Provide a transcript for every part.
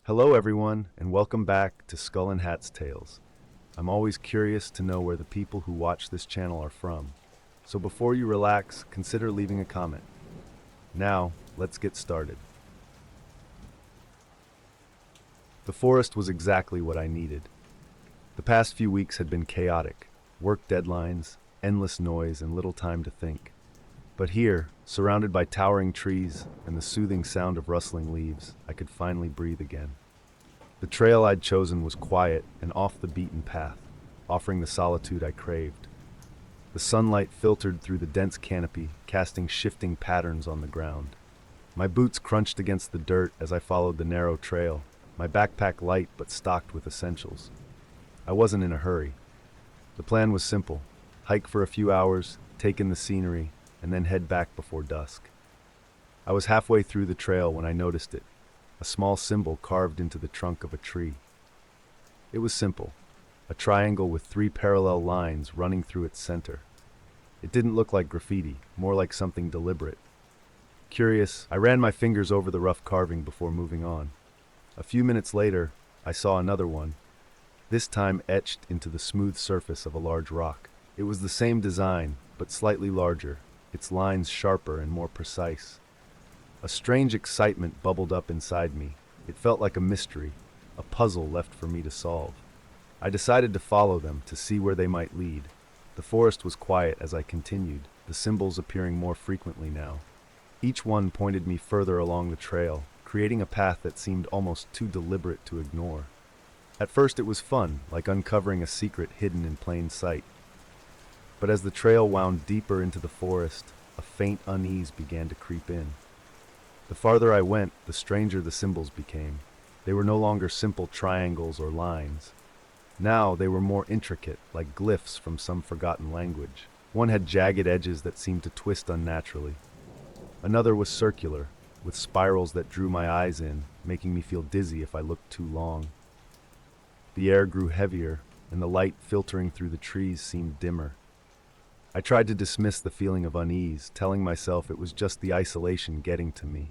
Hello, everyone, and welcome back to Skull and Hat's Tales. I'm always curious to know where the people who watch this channel are from. So before you relax, consider leaving a comment. Now, let's get started. The forest was exactly what I needed. The past few weeks had been chaotic. Work deadlines, endless noise, and little time to think. But here, surrounded by towering trees and the soothing sound of rustling leaves, I could finally breathe again. The trail I'd chosen was quiet and off the beaten path, offering the solitude I craved. The sunlight filtered through the dense canopy, casting shifting patterns on the ground. My boots crunched against the dirt as I followed the narrow trail, my backpack light but stocked with essentials. I wasn't in a hurry. The plan was simple: hike for a few hours, take in the scenery, and then head back before dusk. I was halfway through the trail when I noticed it, a small symbol carved into the trunk of a tree. It was simple, a triangle with 3 parallel lines running through its center. It didn't look like graffiti, more like something deliberate. Curious, I ran my fingers over the rough carving before moving on. A few minutes later, I saw another one, this time etched into the smooth surface of a large rock. It was the same design, but slightly larger, its lines sharper and more precise. A strange excitement bubbled up inside me. It felt like a mystery, a puzzle left for me to solve. I decided to follow them to see where they might lead. The forest was quiet as I continued, the symbols appearing more frequently now. Each one pointed me further along the trail, creating a path that seemed almost too deliberate to ignore. At first it was fun, like uncovering a secret hidden in plain sight. But as the trail wound deeper into the forest, a faint unease began to creep in. The farther I went, the stranger the symbols became. They were no longer simple triangles or lines. Now they were more intricate, like glyphs from some forgotten language. One had jagged edges that seemed to twist unnaturally. Another was circular, with spirals that drew my eyes in, making me feel dizzy if I looked too long. The air grew heavier, and the light filtering through the trees seemed dimmer. I tried to dismiss the feeling of unease, telling myself it was just the isolation getting to me.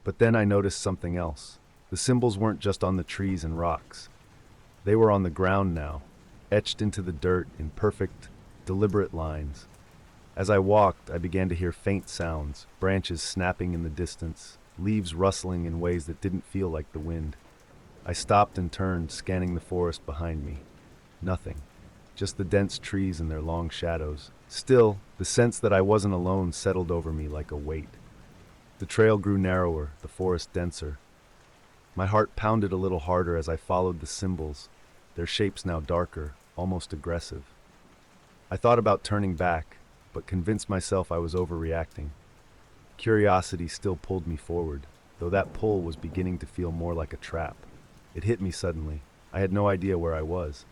But then I noticed something else. The symbols weren't just on the trees and rocks. They were on the ground now, etched into the dirt in perfect, deliberate lines. As I walked, I began to hear faint sounds, branches snapping in the distance, leaves rustling in ways that didn't feel like the wind. I stopped and turned, scanning the forest behind me. Nothing. Just the dense trees and their long shadows. Still, the sense that I wasn't alone settled over me like a weight. The trail grew narrower, the forest denser. My heart pounded a little harder as I followed the symbols, their shapes now darker, almost aggressive. I thought about turning back, but convinced myself I was overreacting. Curiosity still pulled me forward, though that pull was beginning to feel more like a trap. It hit me suddenly. I had no idea where I was.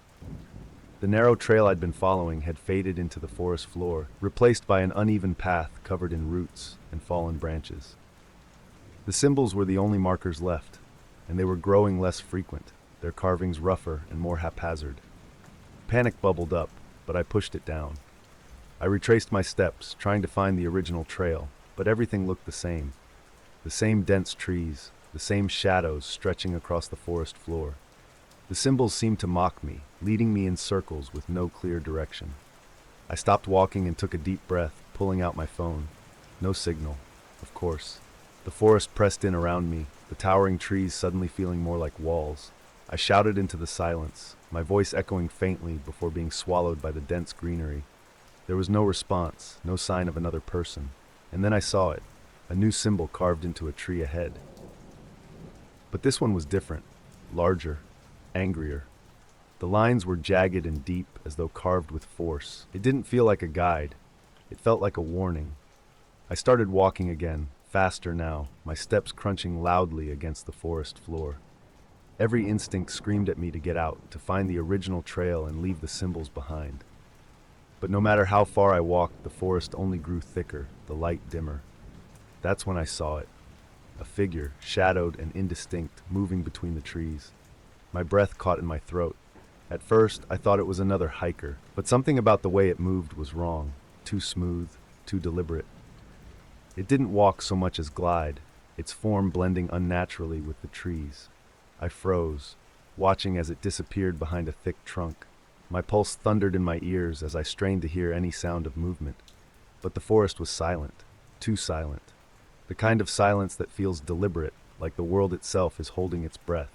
The narrow trail I'd been following had faded into the forest floor, replaced by an uneven path covered in roots and fallen branches. The symbols were the only markers left, and they were growing less frequent, their carvings rougher and more haphazard. Panic bubbled up, but I pushed it down. I retraced my steps, trying to find the original trail, but everything looked the same. The same dense trees, the same shadows stretching across the forest floor. The symbols seemed to mock me, leading me in circles with no clear direction. I stopped walking and took a deep breath, pulling out my phone. No signal, of course. The forest pressed in around me, the towering trees suddenly feeling more like walls. I shouted into the silence, my voice echoing faintly before being swallowed by the dense greenery. There was no response, no sign of another person. And then I saw it, a new symbol carved into a tree ahead. But this one was different, larger, angrier. The lines were jagged and deep, as though carved with force. It didn't feel like a guide. It felt like a warning. I started walking again, faster now, my steps crunching loudly against the forest floor. Every instinct screamed at me to get out, to find the original trail and leave the symbols behind. But no matter how far I walked, the forest only grew thicker, the light dimmer. That's when I saw it. A figure, shadowed and indistinct, moving between the trees. My breath caught in my throat. At first, I thought it was another hiker, but something about the way it moved was wrong. Too smooth, too deliberate. It didn't walk so much as glide. its form blending unnaturally with the trees. I froze, watching as it disappeared behind a thick trunk. My pulse thundered in my ears as I strained to hear any sound of movement. But the forest was silent, too silent. The kind of silence that feels deliberate, like the world itself is holding its breath.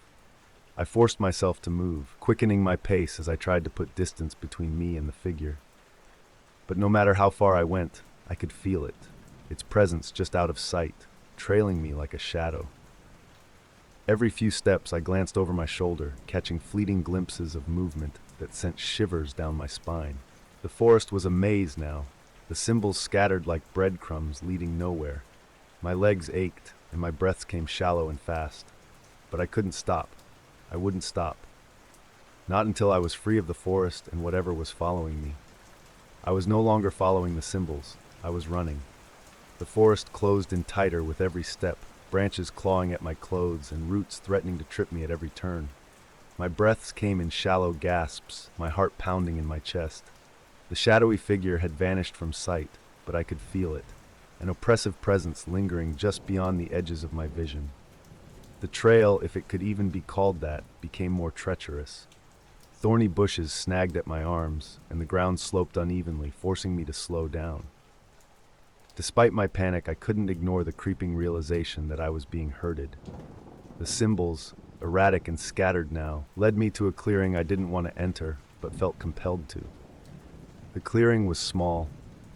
I forced myself to move, quickening my pace as I tried to put distance between me and the figure. But no matter how far I went, I could feel it, its presence just out of sight, trailing me like a shadow. Every few steps I glanced over my shoulder, catching fleeting glimpses of movement that sent shivers down my spine. The forest was a maze now, the symbols scattered like breadcrumbs leading nowhere. My legs ached, and my breaths came shallow and fast. But I couldn't stop. I wouldn't stop. Not until I was free of the forest and whatever was following me. I was no longer following the symbols. I was running. The forest closed in tighter with every step, branches clawing at my clothes and roots threatening to trip me at every turn. My breaths came in shallow gasps, my heart pounding in my chest. The shadowy figure had vanished from sight, but I could feel it, an oppressive presence lingering just beyond the edges of my vision. The trail, if it could even be called that, became more treacherous. Thorny bushes snagged at my arms, and the ground sloped unevenly, forcing me to slow down. Despite my panic, I couldn't ignore the creeping realization that I was being herded. The symbols, erratic and scattered now, led me to a clearing I didn't want to enter, but felt compelled to. The clearing was small,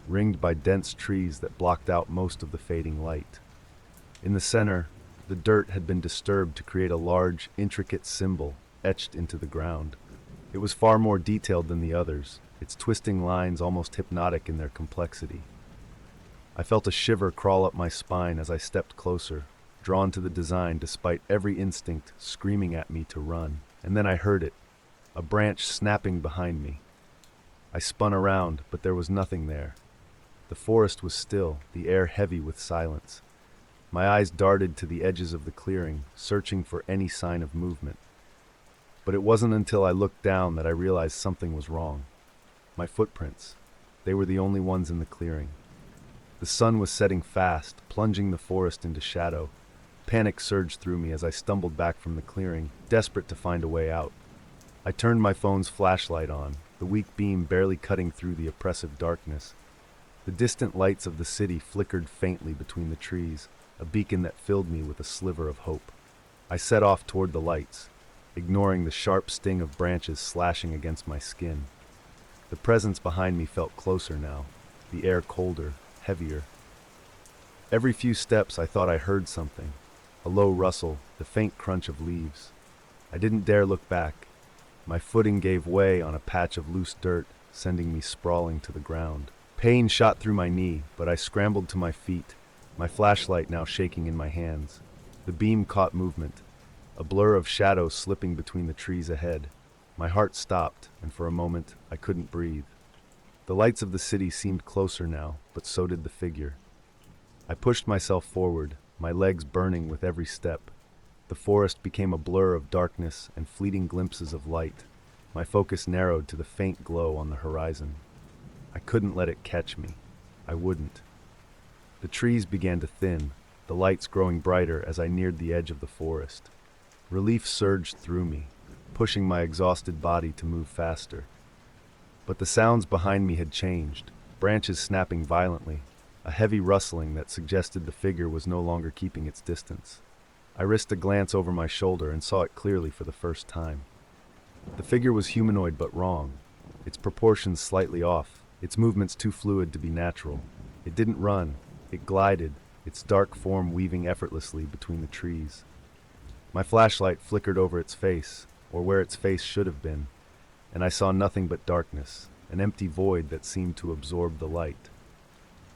ringed by dense trees that blocked out most of the fading light. In the center, the dirt had been disturbed to create a large, intricate symbol etched into the ground. It was far more detailed than the others, its twisting lines almost hypnotic in their complexity. I felt a shiver crawl up my spine as I stepped closer, drawn to the design despite every instinct screaming at me to run. And then I heard it, a branch snapping behind me. I spun around, but there was nothing there. The forest was still, the air heavy with silence. My eyes darted to the edges of the clearing, searching for any sign of movement. But it wasn't until I looked down that I realized something was wrong. My footprints. They were the only ones in the clearing. The sun was setting fast, plunging the forest into shadow. Panic surged through me as I stumbled back from the clearing, desperate to find a way out. I turned my phone's flashlight on, the weak beam barely cutting through the oppressive darkness. The distant lights of the city flickered faintly between the trees, a beacon that filled me with a sliver of hope. I set off toward the lights, ignoring the sharp sting of branches slashing against my skin. The presence behind me felt closer now, the air colder, heavier. Every few steps I thought I heard something, a low rustle, the faint crunch of leaves. I didn't dare look back. My footing gave way on a patch of loose dirt, sending me sprawling to the ground. Pain shot through my knee, but I scrambled to my feet, my flashlight now shaking in my hands. The beam caught movement, a blur of shadow slipping between the trees ahead. My heart stopped, and for a moment, I couldn't breathe. The lights of the city seemed closer now, but so did the figure. I pushed myself forward, my legs burning with every step. The forest became a blur of darkness and fleeting glimpses of light. My focus narrowed to the faint glow on the horizon. I couldn't let it catch me. I wouldn't. The trees began to thin, the lights growing brighter as I neared the edge of the forest. Relief surged through me, pushing my exhausted body to move faster. But the sounds behind me had changed, branches snapping violently, a heavy rustling that suggested the figure was no longer keeping its distance. I risked a glance over my shoulder and saw it clearly for the first time. The figure was humanoid but wrong, its proportions slightly off, its movements too fluid to be natural. It didn't run, it glided, its dark form weaving effortlessly between the trees. My flashlight flickered over its face, or where its face should have been, and I saw nothing but darkness, an empty void that seemed to absorb the light.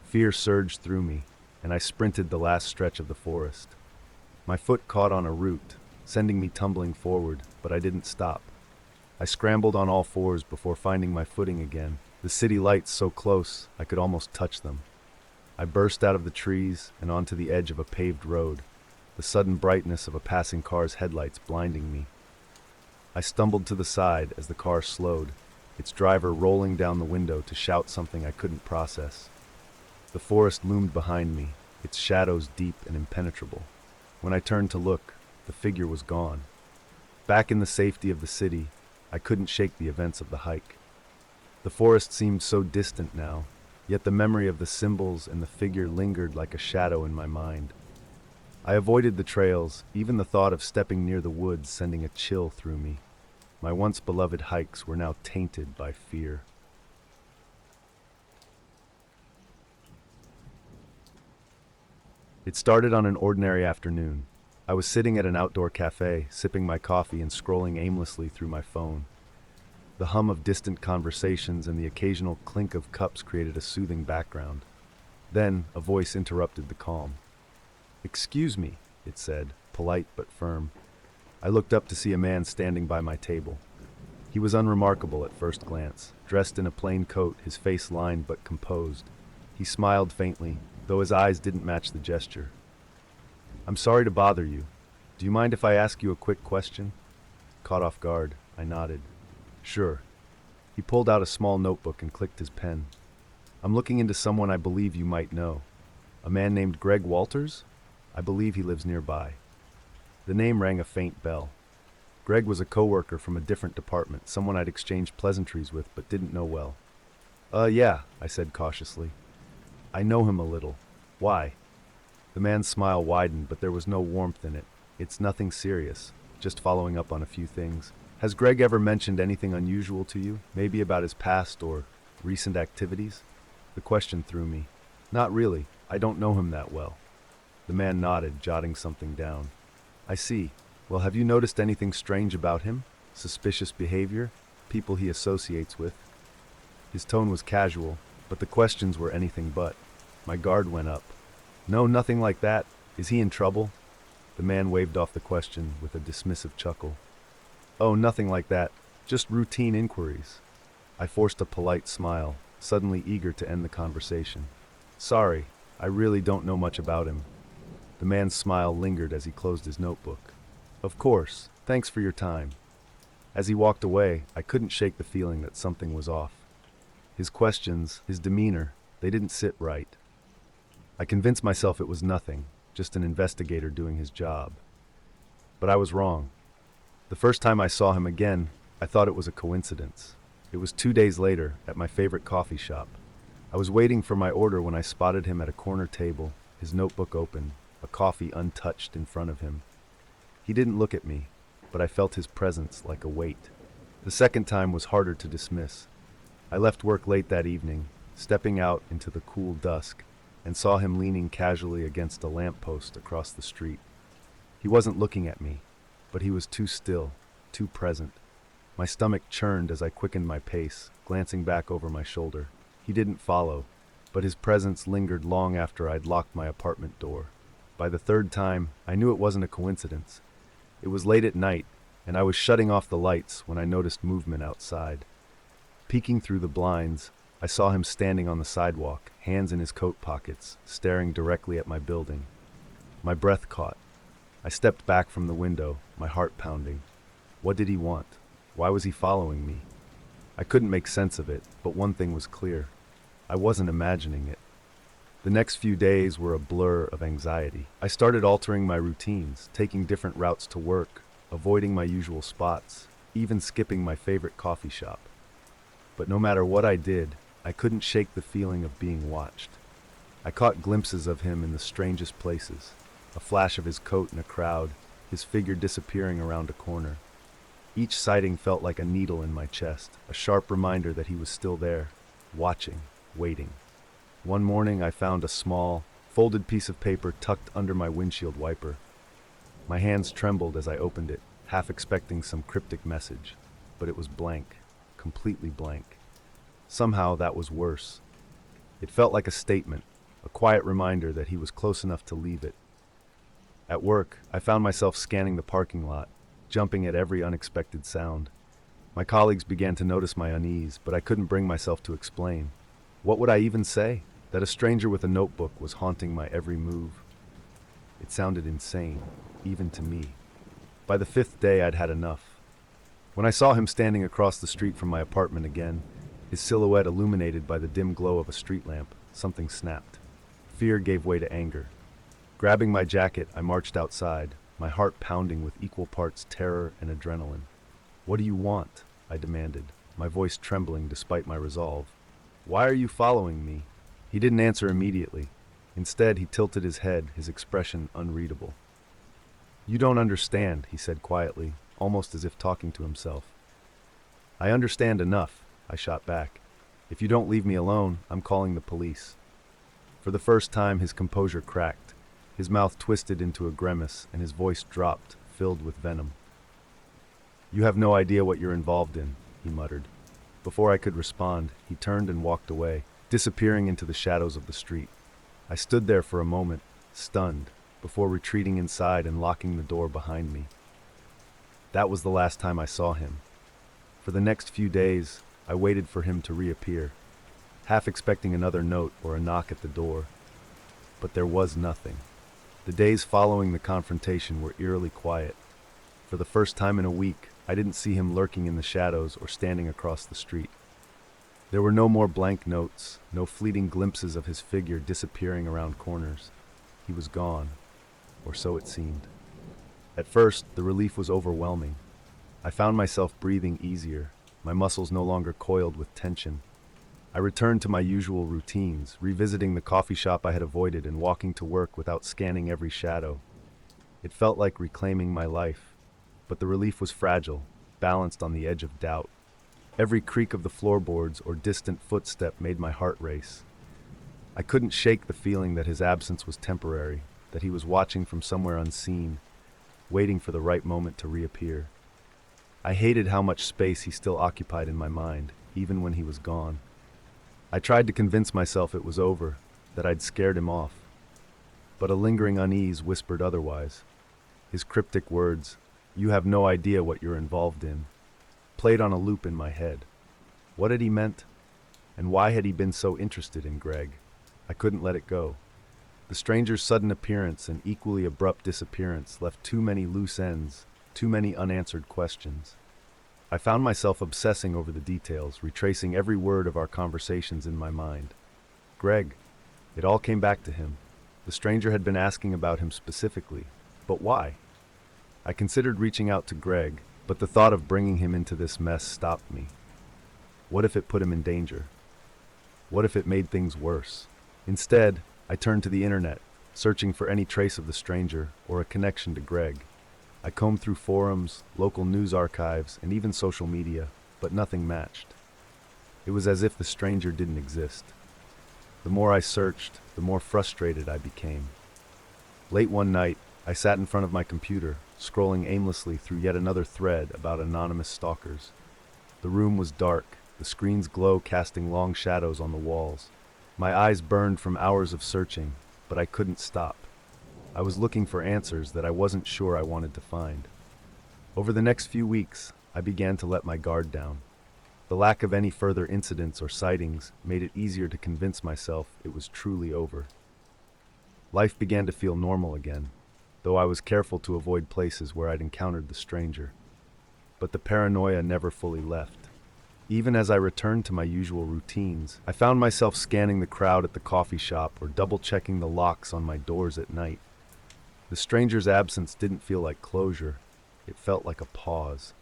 Fear surged through me, and I sprinted the last stretch of the forest. My foot caught on a root, sending me tumbling forward, but I didn't stop. I scrambled on all fours before finding my footing again, the city lights so close I could almost touch them. I burst out of the trees and onto the edge of a paved road, the sudden brightness of a passing car's headlights blinding me. I stumbled to the side as the car slowed, its driver rolling down the window to shout something I couldn't process. The forest loomed behind me, its shadows deep and impenetrable. When I turned to look, the figure was gone. Back in the safety of the city, I couldn't shake the events of the hike. The forest seemed so distant now, yet the memory of the symbols and the figure lingered like a shadow in my mind. I avoided the trails, even the thought of stepping near the woods sending a chill through me. My once beloved hikes were now tainted by fear. It started on an ordinary afternoon. I was sitting at an outdoor cafe, sipping my coffee and scrolling aimlessly through my phone. The hum of distant conversations and the occasional clink of cups created a soothing background. Then, a voice interrupted the calm. "Excuse me," it said, polite but firm. I looked up to see a man standing by my table. He was unremarkable at first glance, dressed in a plain coat, his face lined but composed. He smiled faintly, though his eyes didn't match the gesture. "I'm sorry to bother you. Do you mind if I ask you a quick question?" Caught off guard, I nodded. "Sure." He pulled out a small notebook and clicked his pen. "I'm looking into someone I believe you might know. A man named Greg Walters? I believe he lives nearby." The name rang a faint bell. Greg was a coworker from a different department, someone I'd exchanged pleasantries with but didn't know well. Yeah," I said cautiously. "I know him a little. Why?" The man's smile widened, but there was no warmth in it. "It's nothing serious, just following up on a few things. Has Greg ever mentioned anything unusual to you? Maybe about his past or recent activities?" The question threw me. "Not really. I don't know him that well." The man nodded, jotting something down. "I see. Well, have you noticed anything strange about him? Suspicious behavior? People he associates with?" His tone was casual, but the questions were anything but. My guard went up. "No, nothing like that. Is he in trouble?" The man waved off the question with a dismissive chuckle. "Oh, nothing like that. Just routine inquiries." I forced a polite smile, suddenly eager to end the conversation. "Sorry, I really don't know much about him." The man's smile lingered as he closed his notebook. "Of course. Thanks for your time." As he walked away, I couldn't shake the feeling that something was off. His questions, his demeanor, they didn't sit right. I convinced myself it was nothing, just an investigator doing his job. But I was wrong. The first time I saw him again, I thought it was a coincidence. It was 2 days later, at my favorite coffee shop. I was waiting for my order when I spotted him at a corner table, his notebook open, a coffee untouched in front of him. He didn't look at me, but I felt his presence like a weight. The second time was harder to dismiss. I left work late that evening, stepping out into the cool dusk, and saw him leaning casually against a lamppost across the street. He wasn't looking at me, but he was too still, too present. My stomach churned as I quickened my pace, glancing back over my shoulder. He didn't follow, but his presence lingered long after I'd locked my apartment door. By the third time, I knew it wasn't a coincidence. It was late at night, and I was shutting off the lights when I noticed movement outside. Peeking through the blinds, I saw him standing on the sidewalk, hands in his coat pockets, staring directly at my building. My breath caught. I stepped back from the window, my heart pounding. What did he want? Why was he following me? I couldn't make sense of it, but one thing was clear. I wasn't imagining it. The next few days were a blur of anxiety. I started altering my routines, taking different routes to work, avoiding my usual spots, even skipping my favorite coffee shop. But no matter what I did, I couldn't shake the feeling of being watched. I caught glimpses of him in the strangest places, a flash of his coat in a crowd, his figure disappearing around a corner. Each sighting felt like a needle in my chest, a sharp reminder that he was still there, watching, waiting. One morning I found a small, folded piece of paper tucked under my windshield wiper. My hands trembled as I opened it, half expecting some cryptic message, but it was blank, completely blank. Somehow that was worse. It felt like a statement, a quiet reminder that he was close enough to leave it. At work, I found myself scanning the parking lot, jumping at every unexpected sound. My colleagues began to notice my unease, but I couldn't bring myself to explain. What would I even say? That a stranger with a notebook was haunting my every move? It sounded insane, even to me. By the 5th day, I'd had enough. When I saw him standing across the street from my apartment again, his silhouette illuminated by the dim glow of a street lamp, something snapped. Fear gave way to anger. Grabbing my jacket, I marched outside, my heart pounding with equal parts terror and adrenaline. "What do you want?" I demanded, my voice trembling despite my resolve. "Why are you following me?" He didn't answer immediately. Instead, he tilted his head, his expression unreadable. "You don't understand," he said quietly, almost as if talking to himself. "I understand enough," I shot back. "If you don't leave me alone, I'm calling the police." For the first time, his composure cracked. His mouth twisted into a grimace, and his voice dropped, filled with venom. "You have no idea what you're involved in," he muttered. Before I could respond, he turned and walked away, disappearing into the shadows of the street. I stood there for a moment, stunned, before retreating inside and locking the door behind me. That was the last time I saw him. For the next few days, I waited for him to reappear, half expecting another note or a knock at the door. But there was nothing. The days following the confrontation were eerily quiet. For the first time in a week, I didn't see him lurking in the shadows or standing across the street. There were no more blank notes, no fleeting glimpses of his figure disappearing around corners. He was gone, or so it seemed. At first, the relief was overwhelming. I found myself breathing easier, my muscles no longer coiled with tension. I returned to my usual routines, revisiting the coffee shop I had avoided and walking to work without scanning every shadow. It felt like reclaiming my life, but the relief was fragile, balanced on the edge of doubt. Every creak of the floorboards or distant footstep made my heart race. I couldn't shake the feeling that his absence was temporary, that he was watching from somewhere unseen, waiting for the right moment to reappear. I hated how much space he still occupied in my mind, even when he was gone. I tried to convince myself it was over, that I'd scared him off. But a lingering unease whispered otherwise. His cryptic words, "You have no idea what you're involved in," played on a loop in my head. What had he meant? And why had he been so interested in Greg? I couldn't let it go. The stranger's sudden appearance and equally abrupt disappearance left too many loose ends, too many unanswered questions. I found myself obsessing over the details, retracing every word of our conversations in my mind. Greg. It all came back to him. The stranger had been asking about him specifically. But why? I considered reaching out to Greg, but the thought of bringing him into this mess stopped me. What if it put him in danger? What if it made things worse? Instead, I turned to the internet, searching for any trace of the stranger or a connection to Greg. I combed through forums, local news archives, and even social media, but nothing matched. It was as if the stranger didn't exist. The more I searched, the more frustrated I became. Late one night, I sat in front of my computer, scrolling aimlessly through yet another thread about anonymous stalkers. The room was dark, the screen's glow casting long shadows on the walls. My eyes burned from hours of searching, but I couldn't stop. I was looking for answers that I wasn't sure I wanted to find. Over the next few weeks, I began to let my guard down. The lack of any further incidents or sightings made it easier to convince myself it was truly over. Life began to feel normal again, though I was careful to avoid places where I'd encountered the stranger. But the paranoia never fully left. Even as I returned to my usual routines, I found myself scanning the crowd at the coffee shop or double-checking the locks on my doors at night. The stranger's absence didn't feel like closure. It felt like a pause.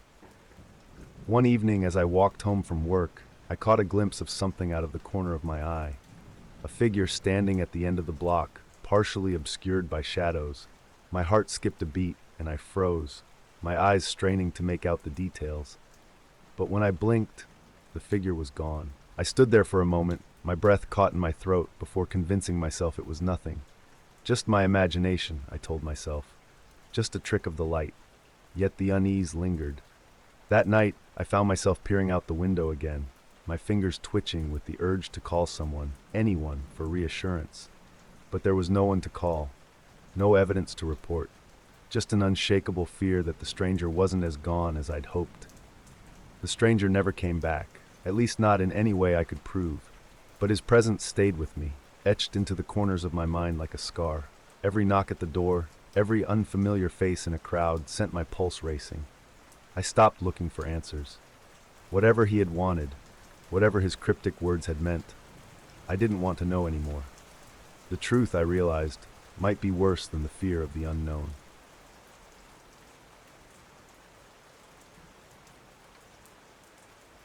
One evening as I walked home from work, I caught a glimpse of something out of the corner of my eye. A figure standing at the end of the block, partially obscured by shadows. My heart skipped a beat, and I froze, my eyes straining to make out the details. But when I blinked, the figure was gone. I stood there for a moment, my breath caught in my throat before convincing myself it was nothing. Just my imagination, I told myself. Just a trick of the light. Yet the unease lingered. That night, I found myself peering out the window again, my fingers twitching with the urge to call someone, anyone, for reassurance. But there was no one to call, no evidence to report, just an unshakable fear that the stranger wasn't as gone as I'd hoped. The stranger never came back, at least not in any way I could prove, but his presence stayed with me, etched into the corners of my mind like a scar. Every knock at the door, every unfamiliar face in a crowd sent my pulse racing. I stopped looking for answers. Whatever he had wanted, whatever his cryptic words had meant, I didn't want to know anymore. The truth, I realized, might be worse than the fear of the unknown.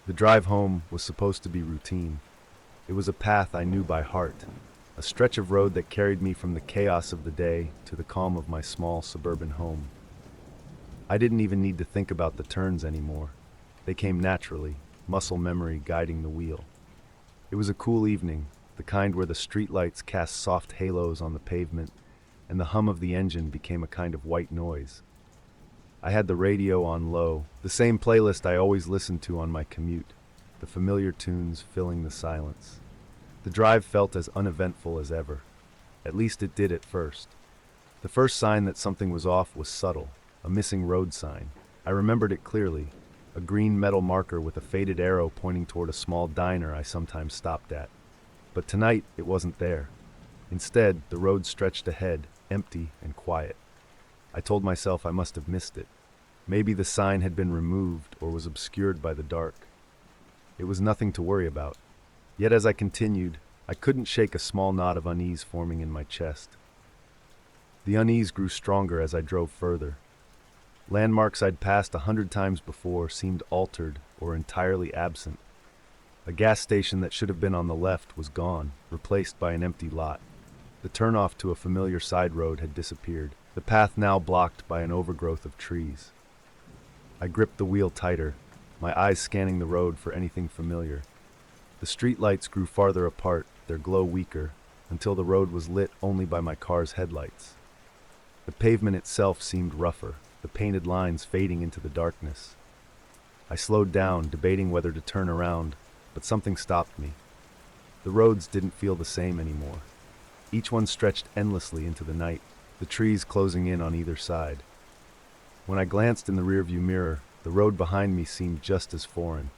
The drive home was supposed to be routine. It was a path I knew by heart, a stretch of road that carried me from the chaos of the day to the calm of my small suburban home. I didn't even need to think about the turns anymore. They came naturally, muscle memory guiding the wheel. It was a cool evening, the kind where the streetlights cast soft halos on the pavement, and the hum of the engine became a kind of white noise. I had the radio on low, the same playlist I always listened to on my commute, the familiar tunes filling the silence. The drive felt as uneventful as ever. At least it did at first. The first sign that something was off was subtle, a missing road sign. I remembered it clearly, a green metal marker with a faded arrow pointing toward a small diner I sometimes stopped at. But tonight, it wasn't there. Instead, the road stretched ahead, empty and quiet. I told myself I must have missed it. Maybe the sign had been removed or was obscured by the dark. It was nothing to worry about. Yet as I continued, I couldn't shake a small knot of unease forming in my chest. The unease grew stronger as I drove further. Landmarks I'd passed 100 times before seemed altered or entirely absent. A gas station that should have been on the left was gone, replaced by an empty lot. The turnoff to a familiar side road had disappeared, the path now blocked by an overgrowth of trees. I gripped the wheel tighter, my eyes scanning the road for anything familiar. The streetlights grew farther apart, their glow weaker, until the road was lit only by my car's headlights. The pavement itself seemed rougher, the painted lines fading into the darkness. I slowed down, debating whether to turn around, but something stopped me. The roads didn't feel the same anymore. Each one stretched endlessly into the night, the trees closing in on either side. When I glanced in the rearview mirror, the road behind me seemed just as foreign,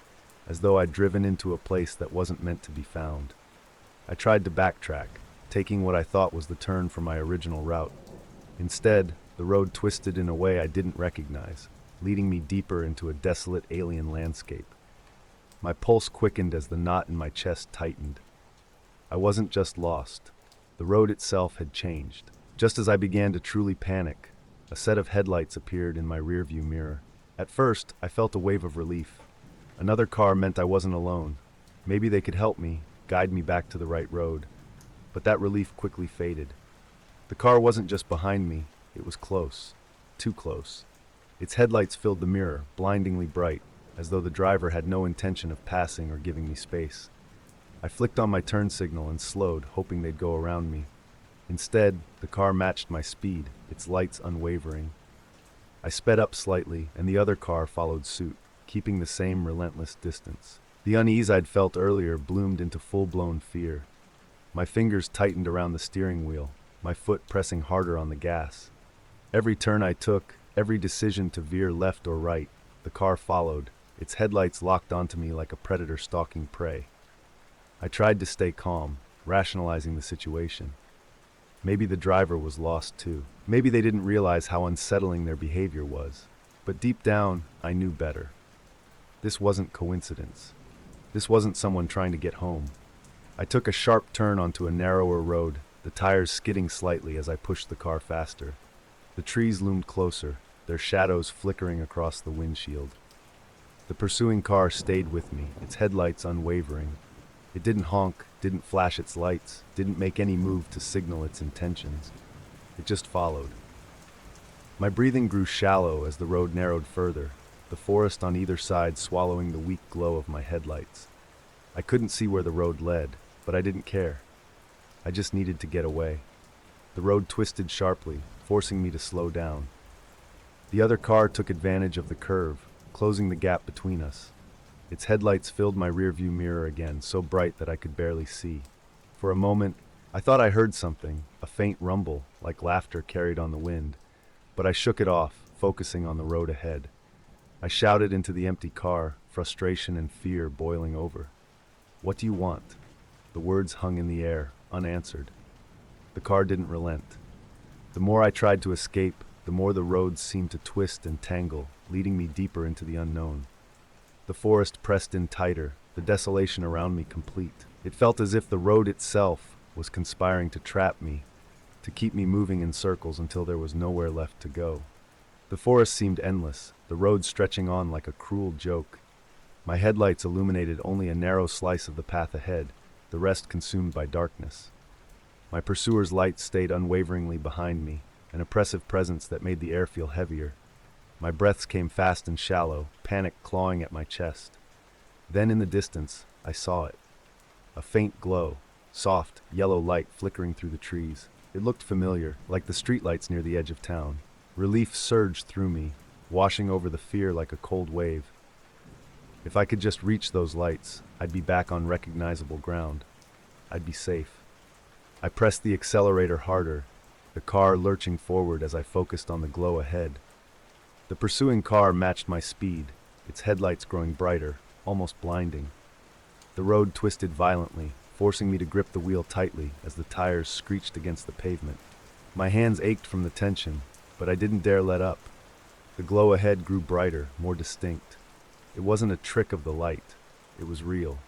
as though I'd driven into a place that wasn't meant to be found. I tried to backtrack, taking what I thought was the turn from my original route. Instead, the road twisted in a way I didn't recognize, leading me deeper into a desolate alien landscape. My pulse quickened as the knot in my chest tightened. I wasn't just lost. The road itself had changed. Just as I began to truly panic, a set of headlights appeared in my rearview mirror. At first, I felt a wave of relief. Another car meant I wasn't alone. Maybe they could help me, guide me back to the right road. But that relief quickly faded. The car wasn't just behind me, it was close. Too close. Its headlights filled the mirror, blindingly bright, as though the driver had no intention of passing or giving me space. I flicked on my turn signal and slowed, hoping they'd go around me. Instead, the car matched my speed, its lights unwavering. I sped up slightly, and the other car followed suit, keeping the same relentless distance. The unease I'd felt earlier bloomed into full-blown fear. My fingers tightened around the steering wheel, my foot pressing harder on the gas. Every turn I took, every decision to veer left or right, the car followed, its headlights locked onto me like a predator stalking prey. I tried to stay calm, rationalizing the situation. Maybe the driver was lost too. Maybe they didn't realize how unsettling their behavior was. But deep down, I knew better. This wasn't coincidence. This wasn't someone trying to get home. I took a sharp turn onto a narrower road, the tires skidding slightly as I pushed the car faster. The trees loomed closer, their shadows flickering across the windshield. The pursuing car stayed with me, its headlights unwavering. It didn't honk, didn't flash its lights, didn't make any move to signal its intentions. It just followed. My breathing grew shallow as the road narrowed further, the forest on either side swallowing the weak glow of my headlights. I couldn't see where the road led, but I didn't care. I just needed to get away. The road twisted sharply, forcing me to slow down. The other car took advantage of the curve, closing the gap between us. Its headlights filled my rearview mirror again, so bright that I could barely see. For a moment, I thought I heard something, a faint rumble, like laughter carried on the wind. But I shook it off, focusing on the road ahead. I shouted into the empty car, frustration and fear boiling over. "What do you want?" The words hung in the air, unanswered. The car didn't relent. The more I tried to escape, the more the roads seemed to twist and tangle, leading me deeper into the unknown. The forest pressed in tighter, the desolation around me complete. It felt as if the road itself was conspiring to trap me, to keep me moving in circles until there was nowhere left to go. The forest seemed endless, the road stretching on like a cruel joke. My headlights illuminated only a narrow slice of the path ahead, the rest consumed by darkness. My pursuer's lights stayed unwaveringly behind me, an oppressive presence that made the air feel heavier. My breaths came fast and shallow, panic clawing at my chest. Then in the distance, I saw it. A faint glow, soft, yellow light flickering through the trees. It looked familiar, like the streetlights near the edge of town. Relief surged through me, washing over the fear like a cold wave. If I could just reach those lights, I'd be back on recognizable ground. I'd be safe. I pressed the accelerator harder, the car lurching forward as I focused on the glow ahead. The pursuing car matched my speed, its headlights growing brighter, almost blinding. The road twisted violently, forcing me to grip the wheel tightly as the tires screeched against the pavement. My hands ached from the tension, but I didn't dare let up. The glow ahead grew brighter, more distinct. It wasn't a trick of the light, it was real.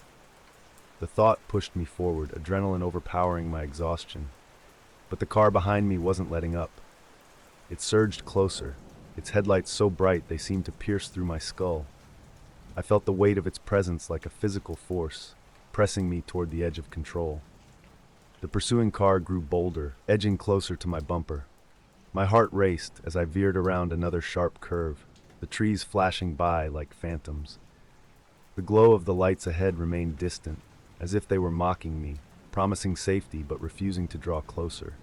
The thought pushed me forward, adrenaline overpowering my exhaustion. But the car behind me wasn't letting up. It surged closer, its headlights so bright they seemed to pierce through my skull. I felt the weight of its presence like a physical force, pressing me toward the edge of control. The pursuing car grew bolder, edging closer to my bumper. My heart raced as I veered around another sharp curve, the trees flashing by like phantoms. The glow of the lights ahead remained distant, as if they were mocking me, promising safety but refusing to draw closer.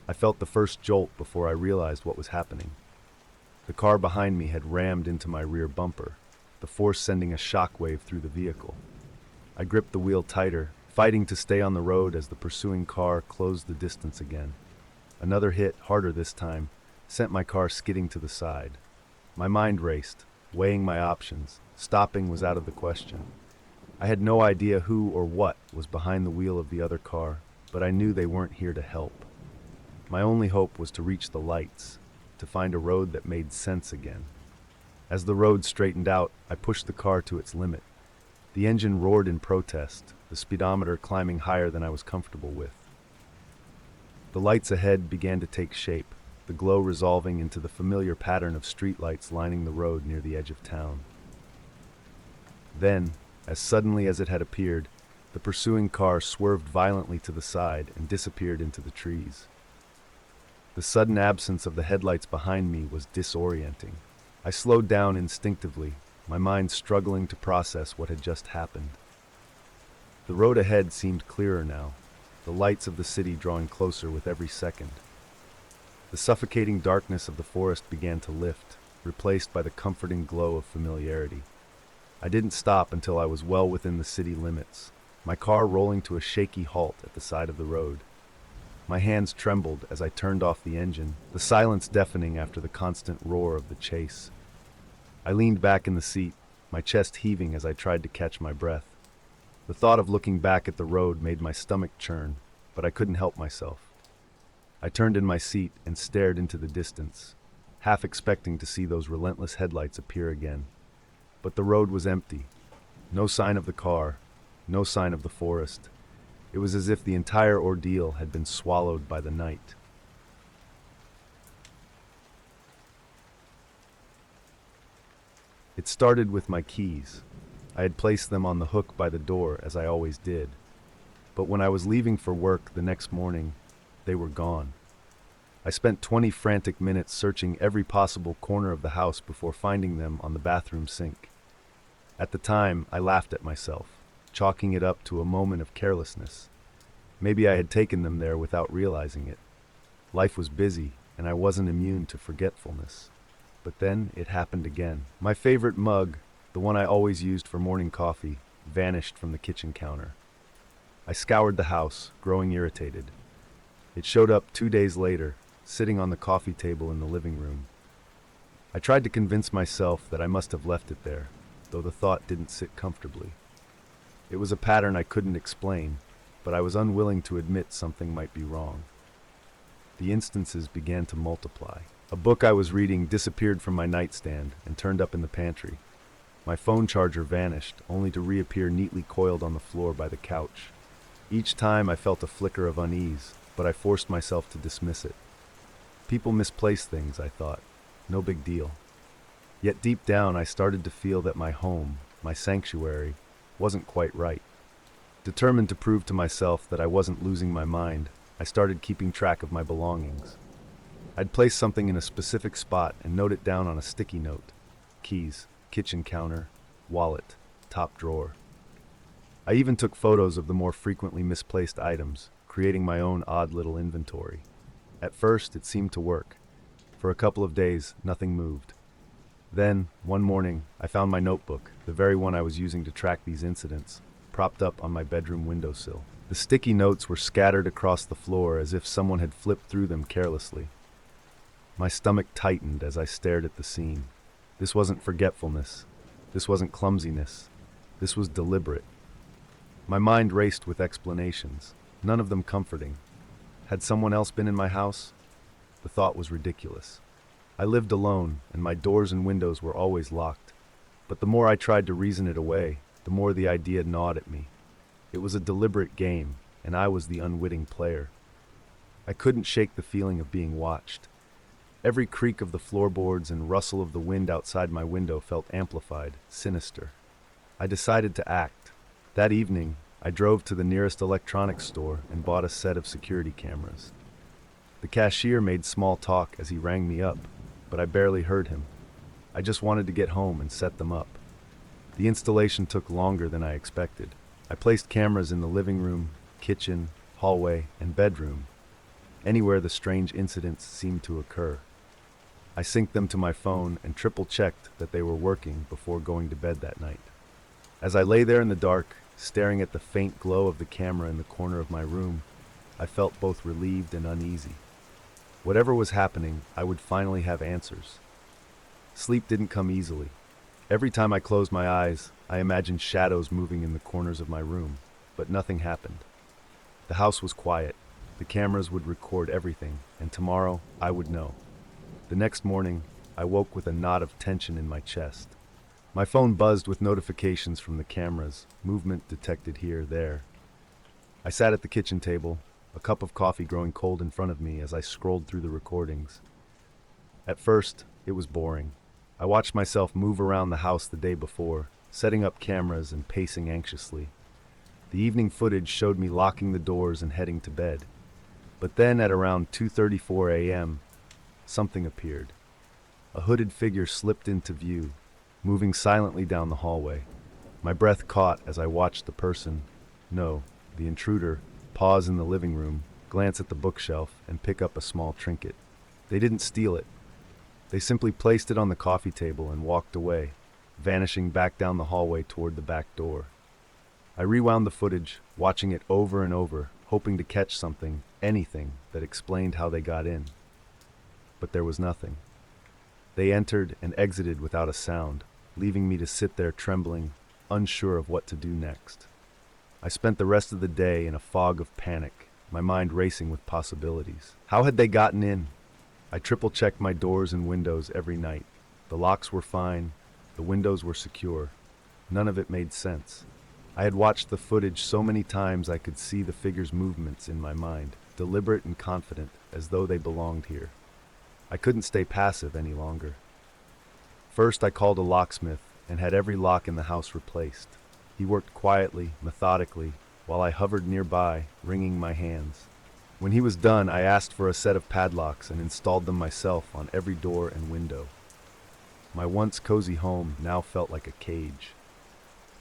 I felt the first jolt before I realized what was happening. The car behind me had rammed into my rear bumper, the force sending a shockwave through the vehicle. I gripped the wheel tighter, fighting to stay on the road as the pursuing car closed the distance again. Another hit, harder this time, sent my car skidding to the side. My mind raced, weighing my options. Stopping was out of the question. I had no idea who or what was behind the wheel of the other car, but I knew they weren't here to help. My only hope was to reach the lights, to find a road that made sense again. As the road straightened out, I pushed the car to its limit. The engine roared in protest, the speedometer climbing higher than I was comfortable with. The lights ahead began to take shape, the glow resolving into the familiar pattern of streetlights lining the road near the edge of town. Then, as suddenly as it had appeared, the pursuing car swerved violently to the side and disappeared into the trees. The sudden absence of the headlights behind me was disorienting. I slowed down instinctively, my mind struggling to process what had just happened. The road ahead seemed clearer now, the lights of the city drawing closer with every second. The suffocating darkness of the forest began to lift, replaced by the comforting glow of familiarity. I didn't stop until I was well within the city limits, my car rolling to a shaky halt at the side of the road. My hands trembled as I turned off the engine, the silence deafening after the constant roar of the chase. I leaned back in the seat, my chest heaving as I tried to catch my breath. The thought of looking back at the road made my stomach churn, but I couldn't help myself. I turned in my seat and stared into the distance, half expecting to see those relentless headlights appear again. But the road was empty. No sign of the car, no sign of the forest. It was as if the entire ordeal had been swallowed by the night. It started with my keys. I had placed them on the hook by the door, as I always did. But when I was leaving for work the next morning, they were gone. I spent 20 frantic minutes searching every possible corner of the house before finding them on the bathroom sink. At the time, I laughed at myself, chalking it up to a moment of carelessness. Maybe I had taken them there without realizing it. Life was busy, and I wasn't immune to forgetfulness. But then it happened again. My favorite mug, the one I always used for morning coffee, vanished from the kitchen counter. I scoured the house, growing irritated. It showed up 2 days later, sitting on the coffee table in the living room. I tried to convince myself that I must have left it there, though the thought didn't sit comfortably. It was a pattern I couldn't explain, but I was unwilling to admit something might be wrong. The instances began to multiply. A book I was reading disappeared from my nightstand and turned up in the pantry. My phone charger vanished, only to reappear neatly coiled on the floor by the couch. Each time I felt a flicker of unease, but I forced myself to dismiss it. People misplace things, I thought. No big deal. Yet deep down, I started to feel that my home, my sanctuary, wasn't quite right. Determined to prove to myself that I wasn't losing my mind, I started keeping track of my belongings. I'd place something in a specific spot and note it down on a sticky note. Keys, kitchen counter, wallet, top drawer. I even took photos of the more frequently misplaced items, creating my own odd little inventory. At first, it seemed to work. For a couple of days, nothing moved. Then, one morning, I found my notebook, the very one I was using to track these incidents, propped up on my bedroom windowsill. The sticky notes were scattered across the floor as if someone had flipped through them carelessly. My stomach tightened as I stared at the scene. This wasn't forgetfulness. This wasn't clumsiness. This was deliberate. My mind raced with explanations, none of them comforting. Had someone else been in my house? The thought was ridiculous. I lived alone, and my doors and windows were always locked. But the more I tried to reason it away, the more the idea gnawed at me. It was a deliberate game, and I was the unwitting player. I couldn't shake the feeling of being watched. Every creak of the floorboards and rustle of the wind outside my window felt amplified, sinister. I decided to act. That evening, I drove to the nearest electronics store and bought a set of security cameras. The cashier made small talk as he rang me up, but I barely heard him. I just wanted to get home and set them up. The installation took longer than I expected. I placed cameras in the living room, kitchen, hallway, and bedroom, anywhere the strange incidents seemed to occur. I synced them to my phone and triple-checked that they were working before going to bed that night. As I lay there in the dark, staring at the faint glow of the camera in the corner of my room, I felt both relieved and uneasy. Whatever was happening, I would finally have answers. Sleep didn't come easily. Every time I closed my eyes, I imagined shadows moving in the corners of my room, but nothing happened. The house was quiet. The cameras would record everything, and tomorrow I would know. The next morning, I woke with a knot of tension in my chest. My phone buzzed with notifications from the cameras, movement detected here, there. I sat at the kitchen table, a cup of coffee growing cold in front of me as I scrolled through the recordings. At first, it was boring. I watched myself move around the house the day before, setting up cameras and pacing anxiously. The evening footage showed me locking the doors and heading to bed. But then at around 2:34 a.m., something appeared. A hooded figure slipped into view, moving silently down the hallway. My breath caught as I watched the person, no, the intruder, pause in the living room, glance at the bookshelf, and pick up a small trinket. They didn't steal it. They simply placed it on the coffee table and walked away, vanishing back down the hallway toward the back door. I rewound the footage, watching it over and over, hoping to catch something, anything, that explained how they got in. But there was nothing. They entered and exited without a sound, leaving me to sit there trembling, unsure of what to do next. I spent the rest of the day in a fog of panic, my mind racing with possibilities. How had they gotten in? I triple-checked my doors and windows every night. The locks were fine, the windows were secure. None of it made sense. I had watched the footage so many times I could see the figure's movements in my mind, deliberate and confident, as though they belonged here. I couldn't stay passive any longer. First, I called a locksmith and had every lock in the house replaced. He worked quietly, methodically, while I hovered nearby, wringing my hands. When he was done, I asked for a set of padlocks and installed them myself on every door and window. My once cozy home now felt like a cage.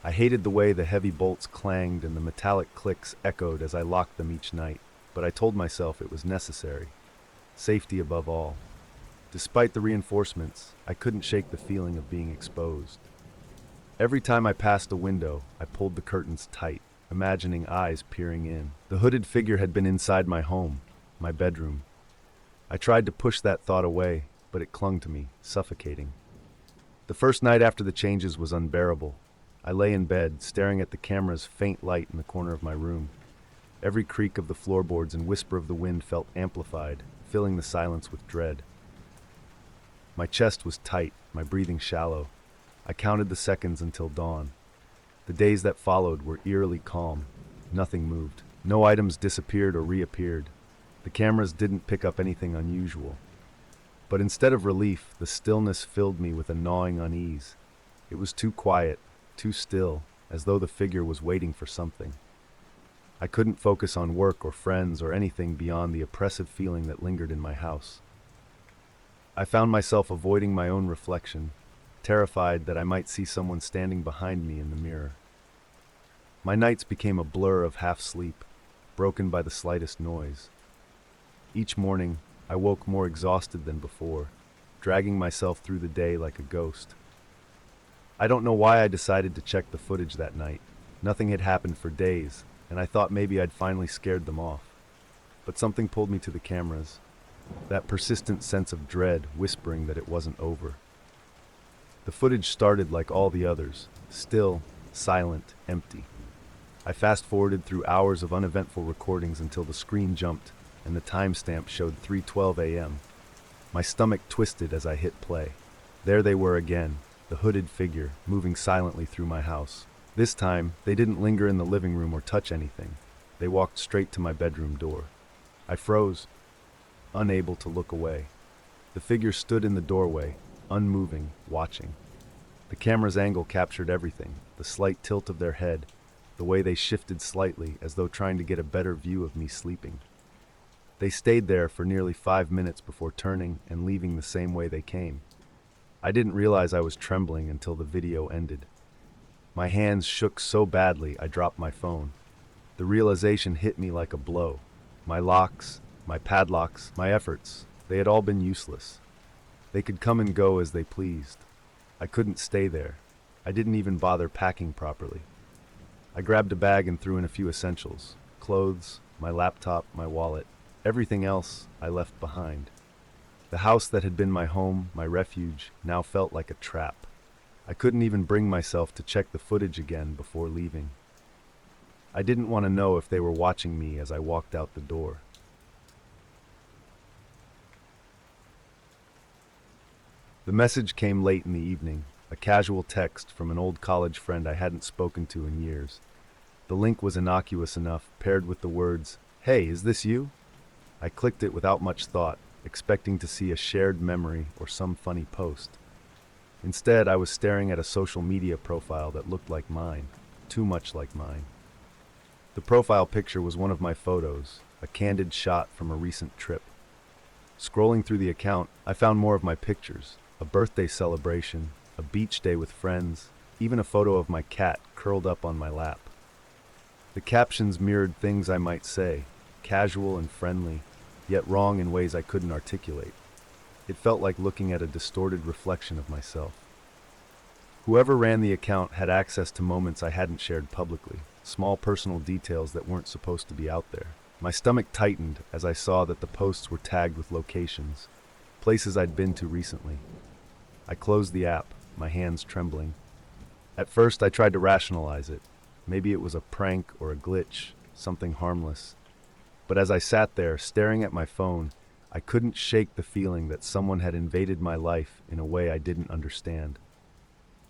I hated the way the heavy bolts clanged and the metallic clicks echoed as I locked them each night, but I told myself it was necessary. Safety above all. Despite the reinforcements, I couldn't shake the feeling of being exposed. Every time I passed a window, I pulled the curtains tight, imagining eyes peering in. The hooded figure had been inside my home, my bedroom. I tried to push that thought away, but it clung to me, suffocating. The first night after the changes was unbearable. I lay in bed, staring at the camera's faint light in the corner of my room. Every creak of the floorboards and whisper of the wind felt amplified, filling the silence with dread. My chest was tight, my breathing shallow. I counted the seconds until dawn. The days that followed were eerily calm. Nothing moved. No items disappeared or reappeared. The cameras didn't pick up anything unusual. But instead of relief, the stillness filled me with a gnawing unease. It was too quiet, too still, as though the figure was waiting for something. I couldn't focus on work or friends or anything beyond the oppressive feeling that lingered in my house. I found myself avoiding my own reflection, terrified that I might see someone standing behind me in the mirror. My nights became a blur of half-sleep, broken by the slightest noise. Each morning, I woke more exhausted than before, dragging myself through the day like a ghost. I don't know why I decided to check the footage that night. Nothing had happened for days, and I thought maybe I'd finally scared them off. But something pulled me to the cameras, that persistent sense of dread whispering that it wasn't over. The footage started like all the others, still, silent, empty. I fast-forwarded through hours of uneventful recordings until the screen jumped and the timestamp showed 3:12 a.m. My stomach twisted as I hit play. There they were again, the hooded figure, moving silently through my house. This time, they didn't linger in the living room or touch anything. They walked straight to my bedroom door. I froze, unable to look away. The figure stood in the doorway, unmoving, watching. The camera's angle captured everything, the slight tilt of their head, the way they shifted slightly as though trying to get a better view of me sleeping. They stayed there for nearly 5 minutes before turning and leaving the same way they came. I didn't realize I was trembling until the video ended. My hands shook so badly I dropped my phone. The realization hit me like a blow. My locks, my padlocks, my efforts, they had all been useless. They could come and go as they pleased. I couldn't stay there. I didn't even bother packing properly. I grabbed a bag and threw in a few essentials: clothes, my laptop, my wallet. Everything else I left behind. The house that had been my home, my refuge, now felt like a trap. I couldn't even bring myself to check the footage again before leaving. I didn't want to know if they were watching me as I walked out the door. The message came late in the evening, a casual text from an old college friend I hadn't spoken to in years. The link was innocuous enough, paired with the words, "Hey, is this you?" I clicked it without much thought, expecting to see a shared memory or some funny post. Instead, I was staring at a social media profile that looked like mine, too much like mine. The profile picture was one of my photos, a candid shot from a recent trip. Scrolling through the account, I found more of my pictures, a birthday celebration, a beach day with friends, even a photo of my cat curled up on my lap. The captions mirrored things I might say, casual and friendly, yet wrong in ways I couldn't articulate. It felt like looking at a distorted reflection of myself. Whoever ran the account had access to moments I hadn't shared publicly, small personal details that weren't supposed to be out there. My stomach tightened as I saw that the posts were tagged with locations, places I'd been to recently. I closed the app, my hands trembling. At first I tried to rationalize it. Maybe it was a prank or a glitch, something harmless. But as I sat there, staring at my phone, I couldn't shake the feeling that someone had invaded my life in a way I didn't understand.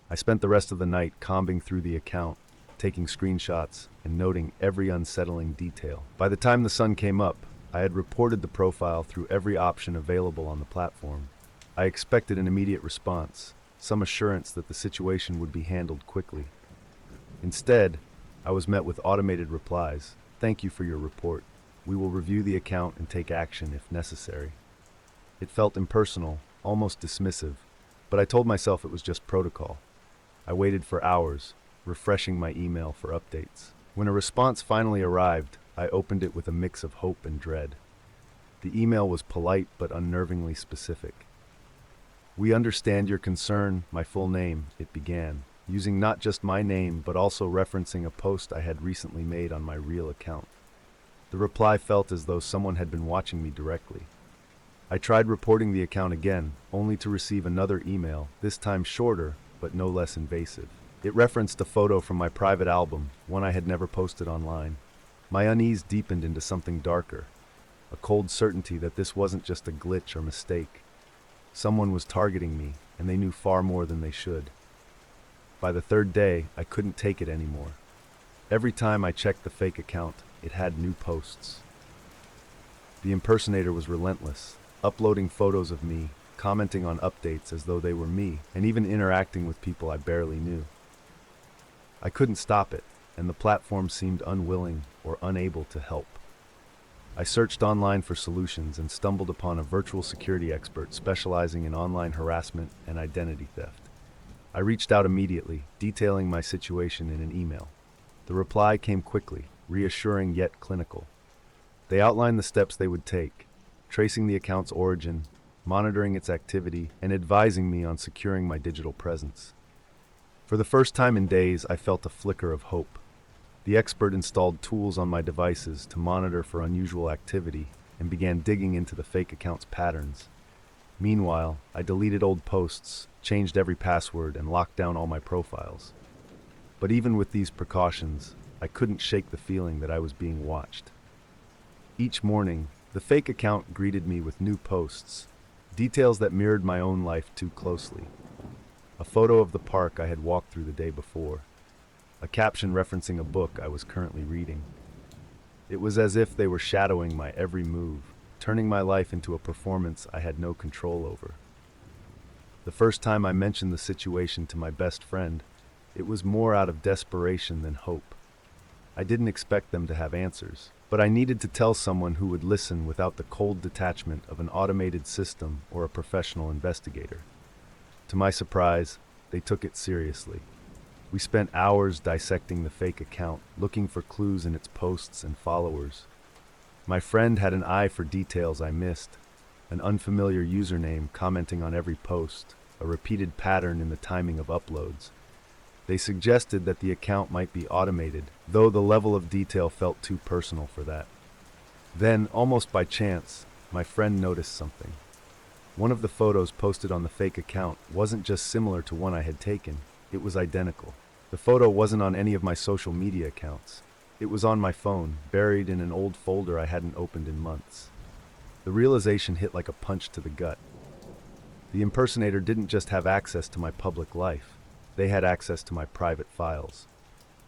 I spent the rest of the night combing through the account, taking screenshots and noting every unsettling detail. By the time the sun came up, I had reported the profile through every option available on the platform. I expected an immediate response, some assurance that the situation would be handled quickly. Instead, I was met with automated replies. "Thank you for your report. We will review the account and take action if necessary." It felt impersonal, almost dismissive, but I told myself it was just protocol. I waited for hours, refreshing my email for updates. When a response finally arrived, I opened it with a mix of hope and dread. The email was polite but unnervingly specific. "We understand your concern, my full name," it began, using not just my name but also referencing a post I had recently made on my real account. The reply felt as though someone had been watching me directly. I tried reporting the account again, only to receive another email, this time shorter, but no less invasive. It referenced a photo from my private album, one I had never posted online. My unease deepened into something darker, a cold certainty that this wasn't just a glitch or mistake. Someone was targeting me, and they knew far more than they should. By the third day, I couldn't take it anymore. Every time I checked the fake account, it had new posts. The impersonator was relentless, uploading photos of me, commenting on updates as though they were me, and even interacting with people I barely knew. I couldn't stop it, and the platform seemed unwilling or unable to help. I searched online for solutions and stumbled upon a virtual security expert specializing in online harassment and identity theft. I reached out immediately, detailing my situation in an email. The reply came quickly, reassuring yet clinical. They outlined the steps they would take, tracing the account's origin, monitoring its activity, and advising me on securing my digital presence. For the first time in days, I felt a flicker of hope. The expert installed tools on my devices to monitor for unusual activity and began digging into the fake account's patterns. Meanwhile, I deleted old posts, changed every password, and locked down all my profiles. But even with these precautions, I couldn't shake the feeling that I was being watched. Each morning, the fake account greeted me with new posts, details that mirrored my own life too closely. A photo of the park I had walked through the day before, a caption referencing a book I was currently reading. It was as if they were shadowing my every move, turning my life into a performance I had no control over. The first time I mentioned the situation to my best friend, it was more out of desperation than hope. I didn't expect them to have answers, but I needed to tell someone who would listen without the cold detachment of an automated system or a professional investigator. To my surprise, they took it seriously. We spent hours dissecting the fake account, looking for clues in its posts and followers. My friend had an eye for details I missed, an unfamiliar username commenting on every post, a repeated pattern in the timing of uploads. They suggested that the account might be automated, though the level of detail felt too personal for that. Then, almost by chance, my friend noticed something. One of the photos posted on the fake account wasn't just similar to one I had taken, it was identical. The photo wasn't on any of my social media accounts. It was on my phone, buried in an old folder I hadn't opened in months. The realization hit like a punch to the gut. The impersonator didn't just have access to my public life. They had access to my private files.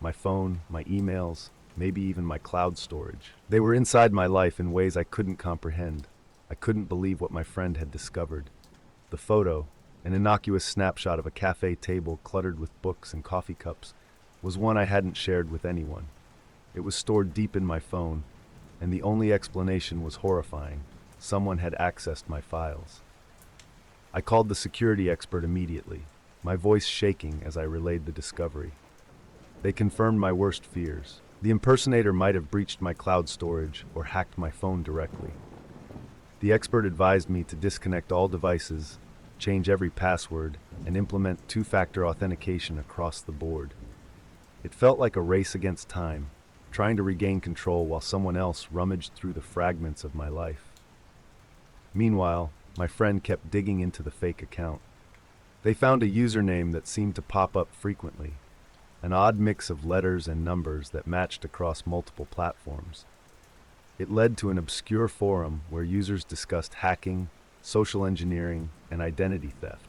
My phone, my emails, maybe even my cloud storage. They were inside my life in ways I couldn't comprehend. I couldn't believe what my friend had discovered. The photo, an innocuous snapshot of a cafe table cluttered with books and coffee cups, was one I hadn't shared with anyone. It was stored deep in my phone, and the only explanation was horrifying. Someone had accessed my files. I called the security expert immediately, my voice shaking as I relayed the discovery. They confirmed my worst fears. The impersonator might have breached my cloud storage or hacked my phone directly. The expert advised me to disconnect all devices, change every password, and implement two-factor authentication across the board. It felt like a race against time, trying to regain control while someone else rummaged through the fragments of my life. Meanwhile, my friend kept digging into the fake account. They found a username that seemed to pop up frequently, an odd mix of letters and numbers that matched across multiple platforms. It led to an obscure forum where users discussed hacking, social engineering, and identity theft.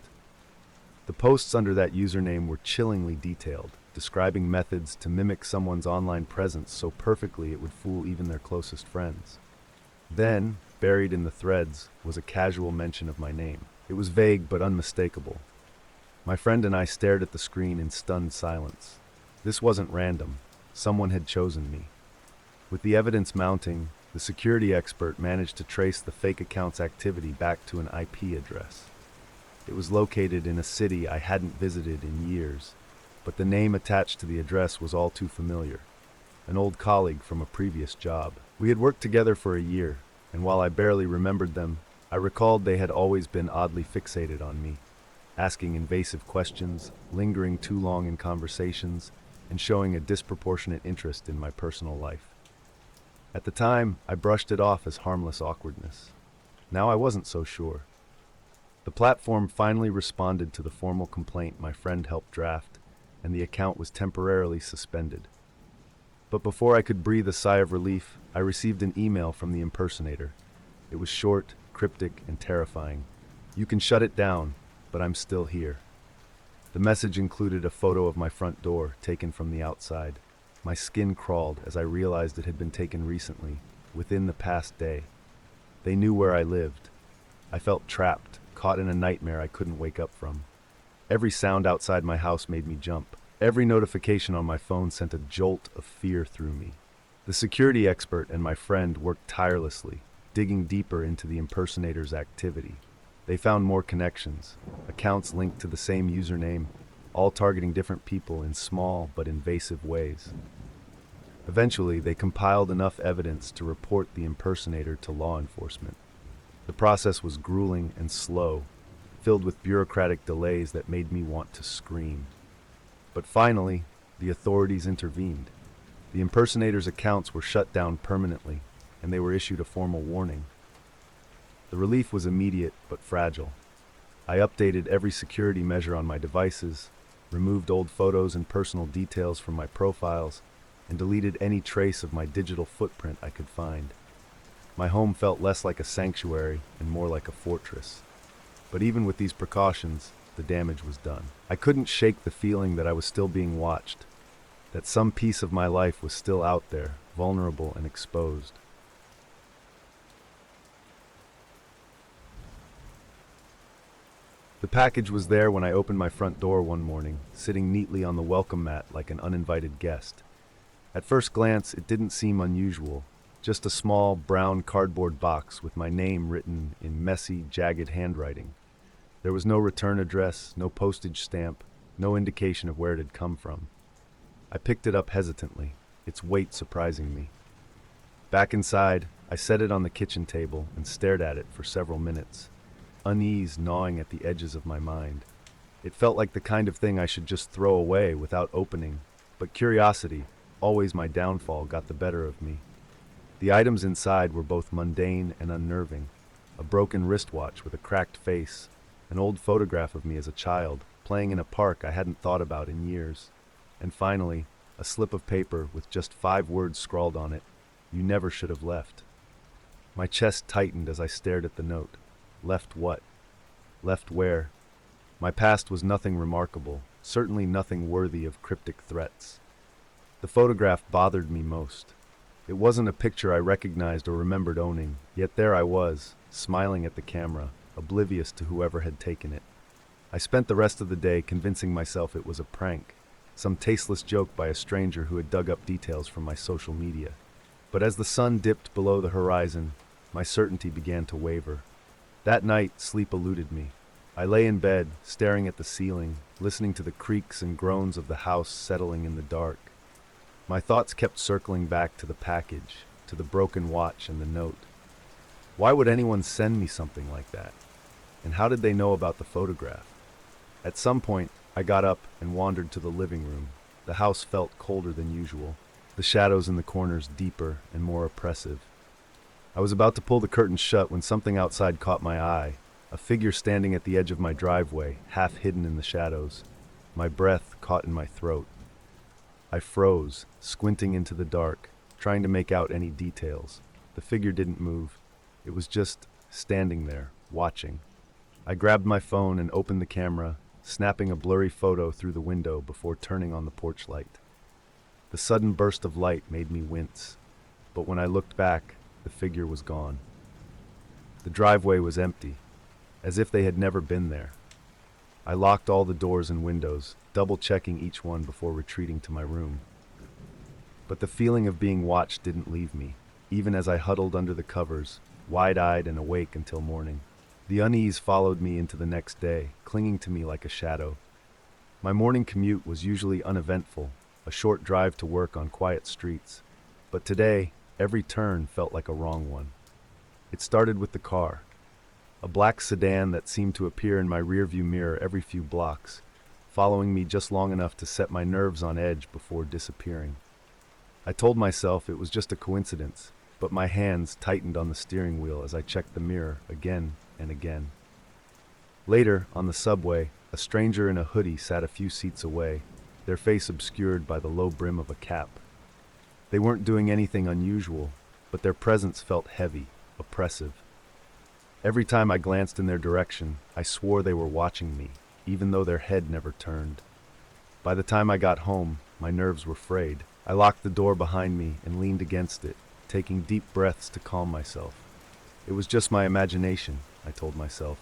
The posts under that username were chillingly detailed, describing methods to mimic someone's online presence so perfectly it would fool even their closest friends. Then, buried in the threads, was a casual mention of my name. It was vague but unmistakable. My friend and I stared at the screen in stunned silence. This wasn't random. Someone had chosen me. With the evidence mounting, the security expert managed to trace the fake account's activity back to an IP address. It was located in a city I hadn't visited in years, but the name attached to the address was all too familiar. An old colleague from a previous job. We had worked together for a year, and while I barely remembered them, I recalled they had always been oddly fixated on me, asking invasive questions, lingering too long in conversations, and showing a disproportionate interest in my personal life. At the time, I brushed it off as harmless awkwardness. Now I wasn't so sure. The platform finally responded to the formal complaint my friend helped draft, and the account was temporarily suspended. But before I could breathe a sigh of relief, I received an email from the impersonator. It was short, cryptic, and terrifying. "You can shut it down, but I'm still here." The message included a photo of my front door, taken from the outside. My skin crawled as I realized it had been taken recently, within the past day. They knew where I lived. I felt trapped, caught in a nightmare I couldn't wake up from. Every sound outside my house made me jump. Every notification on my phone sent a jolt of fear through me. The security expert and my friend worked tirelessly, digging deeper into the impersonator's activity. They found more connections, accounts linked to the same username, all targeting different people in small but invasive ways. Eventually, they compiled enough evidence to report the impersonator to law enforcement. The process was grueling and slow, filled with bureaucratic delays that made me want to scream. But finally, the authorities intervened. The impersonator's accounts were shut down permanently, and they were issued a formal warning. The relief was immediate but fragile. I updated every security measure on my devices, removed old photos and personal details from my profiles, and deleted any trace of my digital footprint I could find. My home felt less like a sanctuary and more like a fortress. But even with these precautions, the damage was done. I couldn't shake the feeling that I was still being watched, that some piece of my life was still out there, vulnerable and exposed. The package was there when I opened my front door one morning, sitting neatly on the welcome mat like an uninvited guest. At first glance, it didn't seem unusual, just a small brown cardboard box with my name written in messy, jagged handwriting. There was no return address, no postage stamp, no indication of where it had come from. I picked it up hesitantly, its weight surprising me. Back inside, I set it on the kitchen table and stared at it for several minutes, unease gnawing at the edges of my mind. It felt like the kind of thing I should just throw away without opening, but curiosity, always my downfall, got the better of me. The items inside were both mundane and unnerving. A broken wristwatch with a cracked face, an old photograph of me as a child, playing in a park I hadn't thought about in years, and finally, a slip of paper with just 5 words scrawled on it: "You never should have left." My chest tightened as I stared at the note. Left what? Left where? My past was nothing remarkable, certainly nothing worthy of cryptic threats. The photograph bothered me most. It wasn't a picture I recognized or remembered owning, yet there I was, smiling at the camera, oblivious to whoever had taken it. I spent the rest of the day convincing myself it was a prank, some tasteless joke by a stranger who had dug up details from my social media. But as the sun dipped below the horizon, my certainty began to waver. That night, sleep eluded me. I lay in bed, staring at the ceiling, listening to the creaks and groans of the house settling in the dark. My thoughts kept circling back to the package, to the broken watch and the note. Why would anyone send me something like that? And how did they know about the photograph? At some point, I got up and wandered to the living room. The house felt colder than usual, the shadows in the corners deeper and more oppressive. I was about to pull the curtains shut when something outside caught my eye, a figure standing at the edge of my driveway, half hidden in the shadows. My breath caught in my throat. I froze, squinting into the dark, trying to make out any details. The figure didn't move. It was just standing there, watching. I grabbed my phone and opened the camera, snapping a blurry photo through the window before turning on the porch light. The sudden burst of light made me wince, but when I looked back, the figure was gone. The driveway was empty, as if they had never been there. I locked all the doors and windows, double-checking each one before retreating to my room. But the feeling of being watched didn't leave me, even as I huddled under the covers, wide-eyed and awake until morning. The unease followed me into the next day, clinging to me like a shadow. My morning commute was usually uneventful, a short drive to work on quiet streets. But today, every turn felt like a wrong one. It started with the car, a black sedan that seemed to appear in my rearview mirror every few blocks, following me just long enough to set my nerves on edge before disappearing. I told myself it was just a coincidence, but my hands tightened on the steering wheel as I checked the mirror again and again. Later, on the subway, a stranger in a hoodie sat a few seats away, their face obscured by the low brim of a cap. They weren't doing anything unusual, but their presence felt heavy, oppressive. Every time I glanced in their direction, I swore they were watching me, even though their head never turned. By the time I got home, my nerves were frayed. I locked the door behind me and leaned against it, taking deep breaths to calm myself. It was just my imagination, I told myself.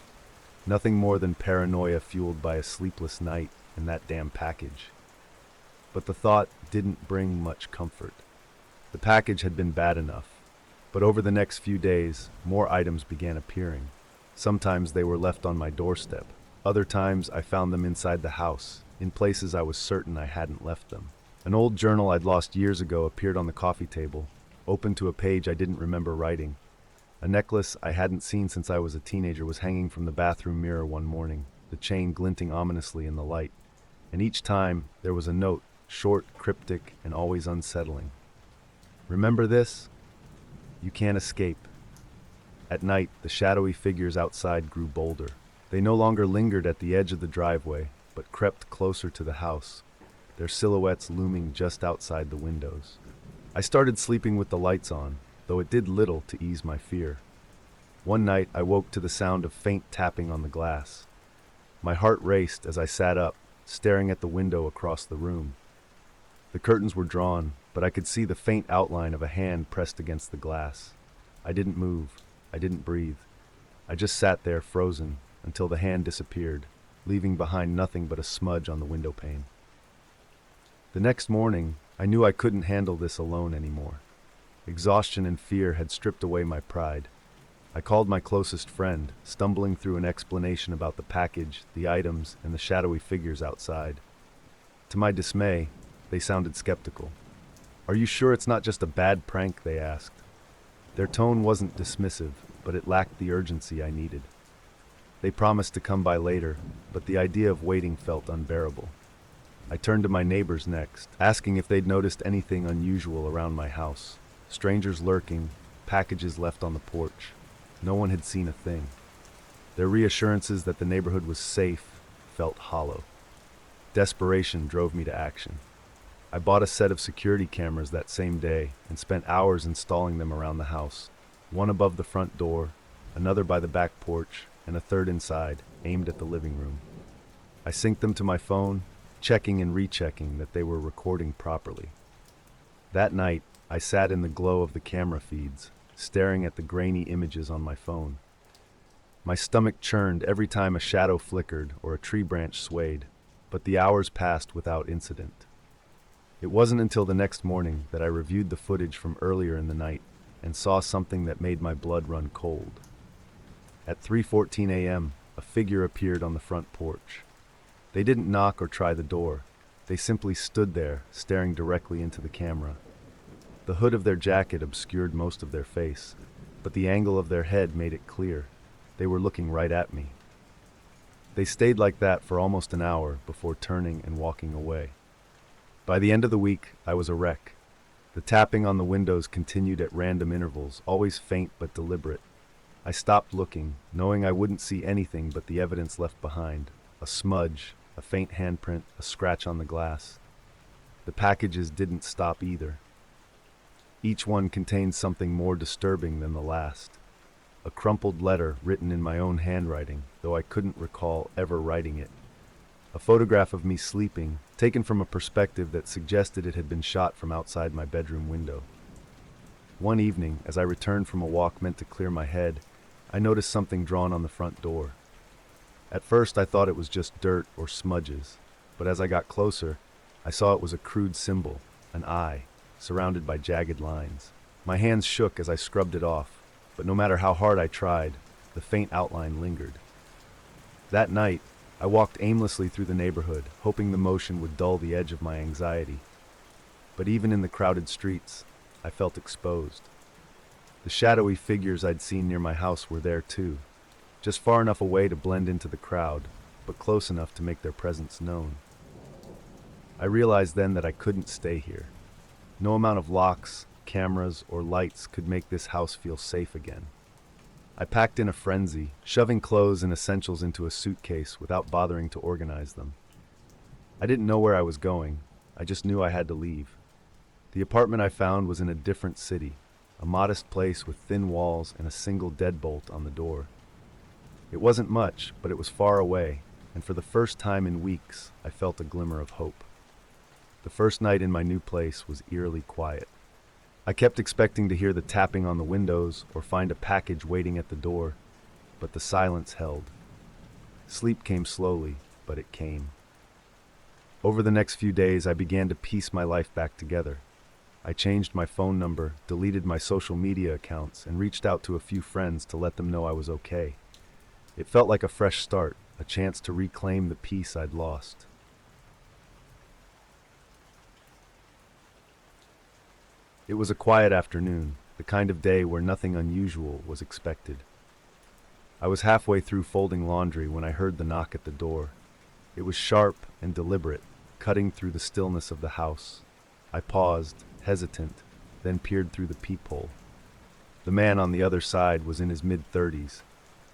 Nothing more than paranoia fueled by a sleepless night and that damn package. But the thought didn't bring much comfort. The package had been bad enough, but over the next few days, more items began appearing. Sometimes they were left on my doorstep. Other times I found them inside the house, in places I was certain I hadn't left them. An old journal I'd lost years ago appeared on the coffee table, open to a page I didn't remember writing. A necklace I hadn't seen since I was a teenager was hanging from the bathroom mirror one morning, the chain glinting ominously in the light. And each time, there was a note, short, cryptic, and always unsettling. Remember this? You can't escape. At night, the shadowy figures outside grew bolder. They no longer lingered at the edge of the driveway, but crept closer to the house, their silhouettes looming just outside the windows. I started sleeping with the lights on, though it did little to ease my fear. One night, I woke to the sound of faint tapping on the glass. My heart raced as I sat up, staring at the window across the room. The curtains were drawn, but I could see the faint outline of a hand pressed against the glass. I didn't move. I didn't breathe. I just sat there frozen until the hand disappeared, leaving behind nothing but a smudge on the window pane. The next morning, I knew I couldn't handle this alone anymore. Exhaustion and fear had stripped away my pride. I called my closest friend, stumbling through an explanation about the package, the items, and the shadowy figures outside. To my dismay, they sounded skeptical. "Are you sure it's not just a bad prank?" they asked. Their tone wasn't dismissive, but it lacked the urgency I needed. They promised to come by later, but the idea of waiting felt unbearable. I turned to my neighbors next, asking if they'd noticed anything unusual around my house. Strangers lurking, packages left on the porch. No one had seen a thing. Their reassurances that the neighborhood was safe felt hollow. Desperation drove me to action. I bought a set of security cameras that same day and spent hours installing them around the house. One above the front door, another by the back porch, and a third inside, aimed at the living room. I synced them to my phone, checking and rechecking that they were recording properly. That night, I sat in the glow of the camera feeds, staring at the grainy images on my phone. My stomach churned every time a shadow flickered or a tree branch swayed, but the hours passed without incident. It wasn't until the next morning that I reviewed the footage from earlier in the night and saw something that made my blood run cold. At 3:14 a.m., a figure appeared on the front porch. They didn't knock or try the door. They simply stood there, staring directly into the camera. The hood of their jacket obscured most of their face, but the angle of their head made it clear. They were looking right at me. They stayed like that for almost an hour before turning and walking away. By the end of the week, I was a wreck. The tapping on the windows continued at random intervals, always faint but deliberate. I stopped looking, knowing I wouldn't see anything but the evidence left behind. A smudge, a faint handprint, a scratch on the glass. The packages didn't stop either. Each one contained something more disturbing than the last. A crumpled letter written in my own handwriting, though I couldn't recall ever writing it. A photograph of me sleeping, taken from a perspective that suggested it had been shot from outside my bedroom window. One evening, as I returned from a walk meant to clear my head, I noticed something drawn on the front door. At first I thought it was just dirt or smudges, but as I got closer, I saw it was a crude symbol, an eye, surrounded by jagged lines. My hands shook as I scrubbed it off, but no matter how hard I tried, the faint outline lingered. That night, I walked aimlessly through the neighborhood, hoping the motion would dull the edge of my anxiety. But even in the crowded streets, I felt exposed. The shadowy figures I'd seen near my house were there too, just far enough away to blend into the crowd, but close enough to make their presence known. I realized then that I couldn't stay here. No amount of locks, cameras, or lights could make this house feel safe again. I packed in a frenzy, shoving clothes and essentials into a suitcase without bothering to organize them. I didn't know where I was going, I just knew I had to leave. The apartment I found was in a different city, a modest place with thin walls and a single deadbolt on the door. It wasn't much, but it was far away, and for the first time in weeks, I felt a glimmer of hope. The first night in my new place was eerily quiet. I kept expecting to hear the tapping on the windows or find a package waiting at the door, but the silence held. Sleep came slowly, but it came. Over the next few days, I began to piece my life back together. I changed my phone number, deleted my social media accounts, and reached out to a few friends to let them know I was okay. It felt like a fresh start, a chance to reclaim the peace I'd lost. It was a quiet afternoon, the kind of day where nothing unusual was expected. I was halfway through folding laundry when I heard the knock at the door. It was sharp and deliberate, cutting through the stillness of the house. I paused, hesitant, then peered through the peephole. The man on the other side was in his mid-30s,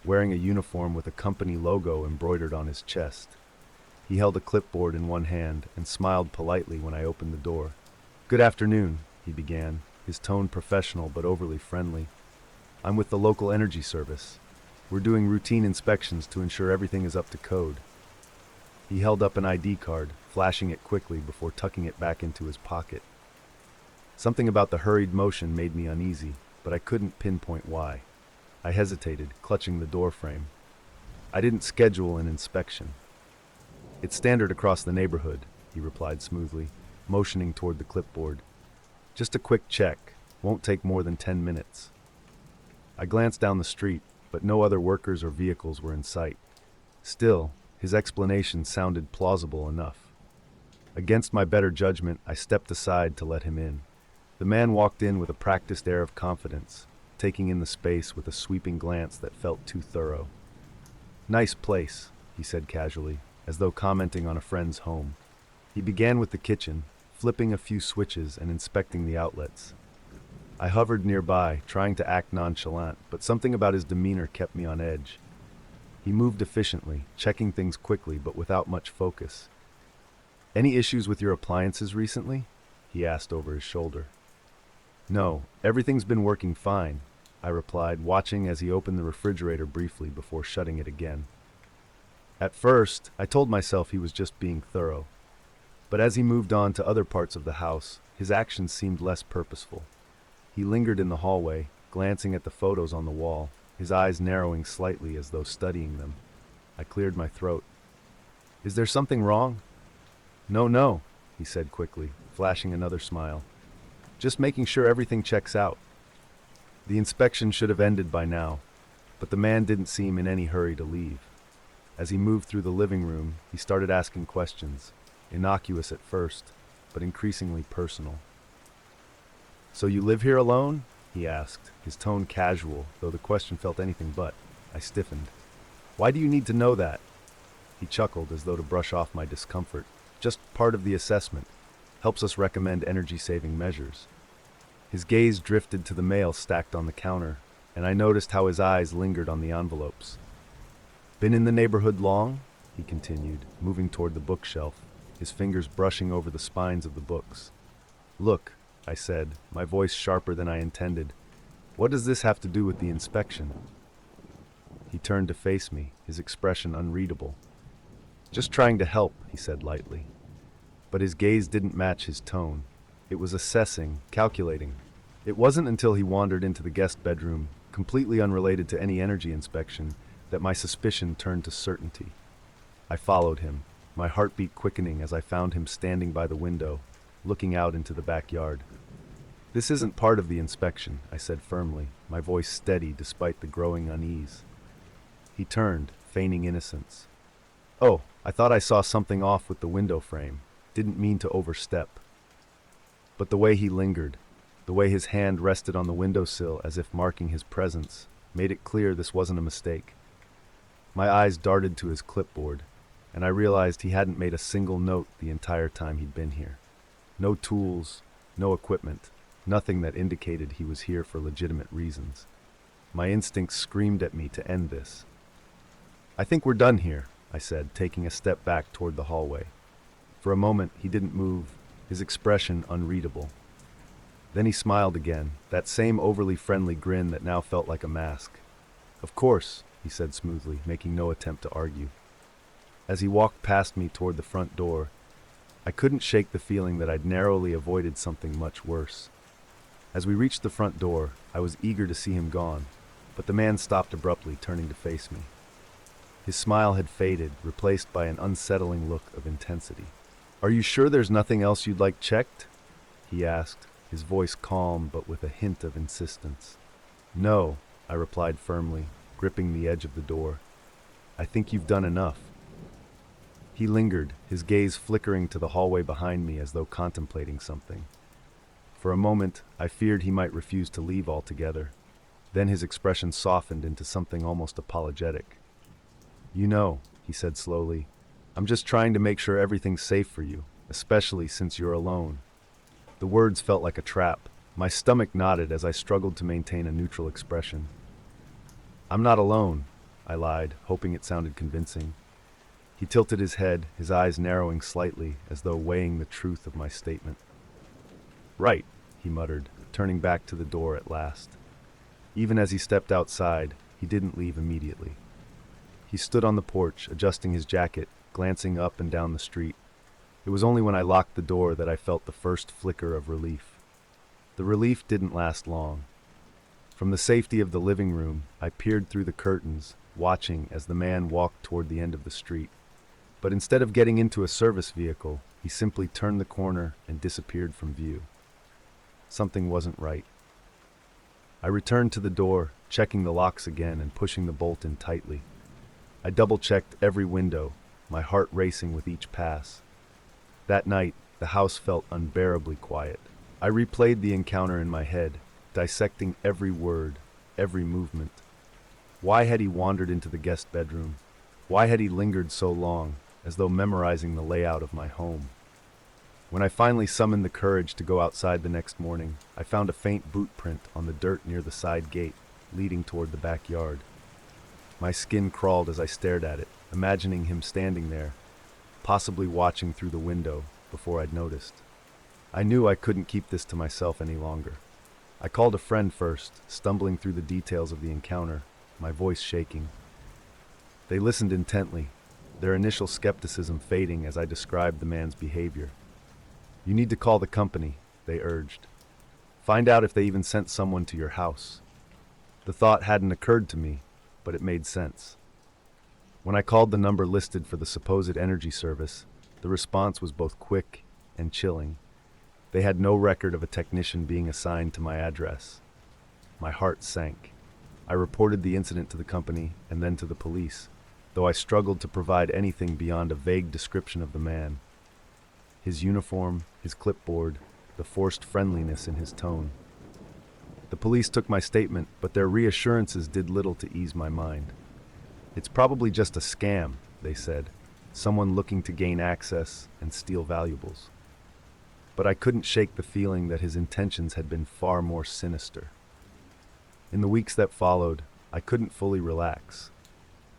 wearing a uniform with a company logo embroidered on his chest. He held a clipboard in one hand and smiled politely when I opened the door. "Good afternoon," he began, his tone professional but overly friendly. "I'm with the local energy service. We're doing routine inspections to ensure everything is up to code." He held up an ID card, flashing it quickly before tucking it back into his pocket. Something about the hurried motion made me uneasy, but I couldn't pinpoint why. I hesitated, clutching the doorframe. "I didn't schedule an inspection." "It's standard across the neighborhood," he replied smoothly, motioning toward the clipboard. "Just a quick check. Won't take more than 10 minutes." I glanced down the street, but no other workers or vehicles were in sight. Still, his explanation sounded plausible enough. Against my better judgment, I stepped aside to let him in. The man walked in with a practiced air of confidence, taking in the space with a sweeping glance that felt too thorough. "Nice place," he said casually, as though commenting on a friend's home. He began with the kitchen, flipping a few switches and inspecting the outlets. I hovered nearby, trying to act nonchalant, but something about his demeanor kept me on edge. He moved efficiently, checking things quickly but without much focus. "Any issues with your appliances recently?" he asked over his shoulder. "No, everything's been working fine," I replied, watching as he opened the refrigerator briefly before shutting it again. At first, I told myself he was just being thorough. But as he moved on to other parts of the house, his actions seemed less purposeful. He lingered in the hallway, glancing at the photos on the wall, his eyes narrowing slightly as though studying them. I cleared my throat. "Is there something wrong?" No, he said quickly, flashing another smile. "Just making sure everything checks out." The inspection should have ended by now, but the man didn't seem in any hurry to leave. As he moved through the living room, he started asking questions, innocuous at first, but increasingly personal. "So you live here alone?" he asked, his tone casual, though the question felt anything but. I stiffened. "Why do you need to know that?" He chuckled as though to brush off my discomfort. "Just part of the assessment. Helps us recommend energy-saving measures." His gaze drifted to the mail stacked on the counter, and I noticed how his eyes lingered on the envelopes. "Been in the neighborhood long?" he continued, moving toward the bookshelf, his fingers brushing over the spines of the books. "Look," I said, my voice sharper than I intended. "What does this have to do with the inspection?" He turned to face me, his expression unreadable. "Just trying to help," he said lightly. But his gaze didn't match his tone. It was assessing, calculating. It wasn't until he wandered into the guest bedroom, completely unrelated to any energy inspection, that my suspicion turned to certainty. I followed him, my heartbeat quickening as I found him standing by the window, looking out into the backyard. "This isn't part of the inspection," I said firmly, my voice steady despite the growing unease. He turned, feigning innocence. "Oh, I thought I saw something off with the window frame. Didn't mean to overstep." But the way he lingered, the way his hand rested on the windowsill as if marking his presence, made it clear this wasn't a mistake. My eyes darted to his clipboard, and I realized he hadn't made a single note the entire time he'd been here. No tools, no equipment, nothing that indicated he was here for legitimate reasons. My instincts screamed at me to end this. "I think we're done here," I said, taking a step back toward the hallway. For a moment, he didn't move, his expression unreadable. Then he smiled again, that same overly friendly grin that now felt like a mask. "Of course," he said smoothly, making no attempt to argue. As he walked past me toward the front door, I couldn't shake the feeling that I'd narrowly avoided something much worse. As we reached the front door, I was eager to see him gone, but the man stopped abruptly, turning to face me. His smile had faded, replaced by an unsettling look of intensity. "Are you sure there's nothing else you'd like checked?" he asked, his voice calm but with a hint of insistence. "No," I replied firmly, gripping the edge of the door. "I think you've done enough." He lingered, his gaze flickering to the hallway behind me as though contemplating something. For a moment, I feared he might refuse to leave altogether. Then his expression softened into something almost apologetic. "You know," he said slowly, "I'm just trying to make sure everything's safe for you, especially since you're alone." The words felt like a trap. My stomach knotted as I struggled to maintain a neutral expression. "I'm not alone," I lied, hoping it sounded convincing. He tilted his head, his eyes narrowing slightly, as though weighing the truth of my statement. "Right," he muttered, turning back to the door at last. Even as he stepped outside, he didn't leave immediately. He stood on the porch, adjusting his jacket, glancing up and down the street. It was only when I locked the door that I felt the first flicker of relief. The relief didn't last long. From the safety of the living room, I peered through the curtains, watching as the man walked toward the end of the street. But instead of getting into a service vehicle, he simply turned the corner and disappeared from view. Something wasn't right. I returned to the door, checking the locks again and pushing the bolt in tightly. I double-checked every window, my heart racing with each pass. That night, the house felt unbearably quiet. I replayed the encounter in my head, dissecting every word, every movement. Why had he wandered into the guest bedroom? Why had he lingered so long, as though memorizing the layout of my home? When I finally summoned the courage to go outside the next morning, I found a faint boot print on the dirt near the side gate, leading toward the backyard. My skin crawled as I stared at it, imagining him standing there, possibly watching through the window before I'd noticed. I knew I couldn't keep this to myself any longer. I called a friend first, stumbling through the details of the encounter, my voice shaking. They listened intently, their initial skepticism fading as I described the man's behavior. "You need to call the company," they urged. "Find out if they even sent someone to your house." The thought hadn't occurred to me, but it made sense. When I called the number listed for the supposed energy service, the response was both quick and chilling. They had no record of a technician being assigned to my address. My heart sank. I reported the incident to the company and then to the police, though I struggled to provide anything beyond a vague description of the man. His uniform, his clipboard, the forced friendliness in his tone. The police took my statement, but their reassurances did little to ease my mind. "It's probably just a scam," they said, "someone looking to gain access and steal valuables." But I couldn't shake the feeling that his intentions had been far more sinister. In the weeks that followed, I couldn't fully relax.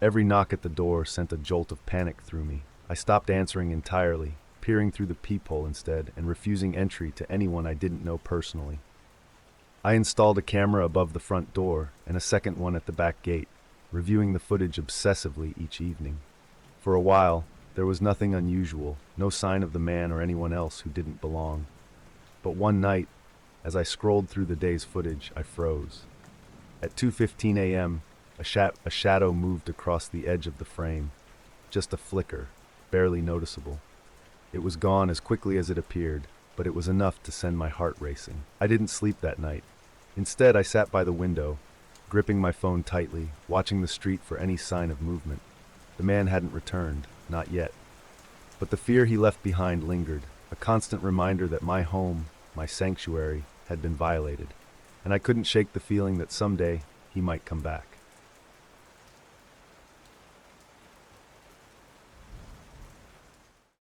Every knock at the door sent a jolt of panic through me. I stopped answering entirely, peering through the peephole instead, and refusing entry to anyone I didn't know personally. I installed a camera above the front door and a second one at the back gate, reviewing the footage obsessively each evening. For a while, there was nothing unusual, no sign of the man or anyone else who didn't belong. But one night, as I scrolled through the day's footage, I froze. At 2:15 a.m., a shadow moved across the edge of the frame, just a flicker, barely noticeable. It was gone as quickly as it appeared, but it was enough to send my heart racing. I didn't sleep that night. Instead, I sat by the window, gripping my phone tightly, watching the street for any sign of movement. The man hadn't returned, not yet. But the fear he left behind lingered, a constant reminder that my home, my sanctuary, had been violated, and I couldn't shake the feeling that someday he might come back.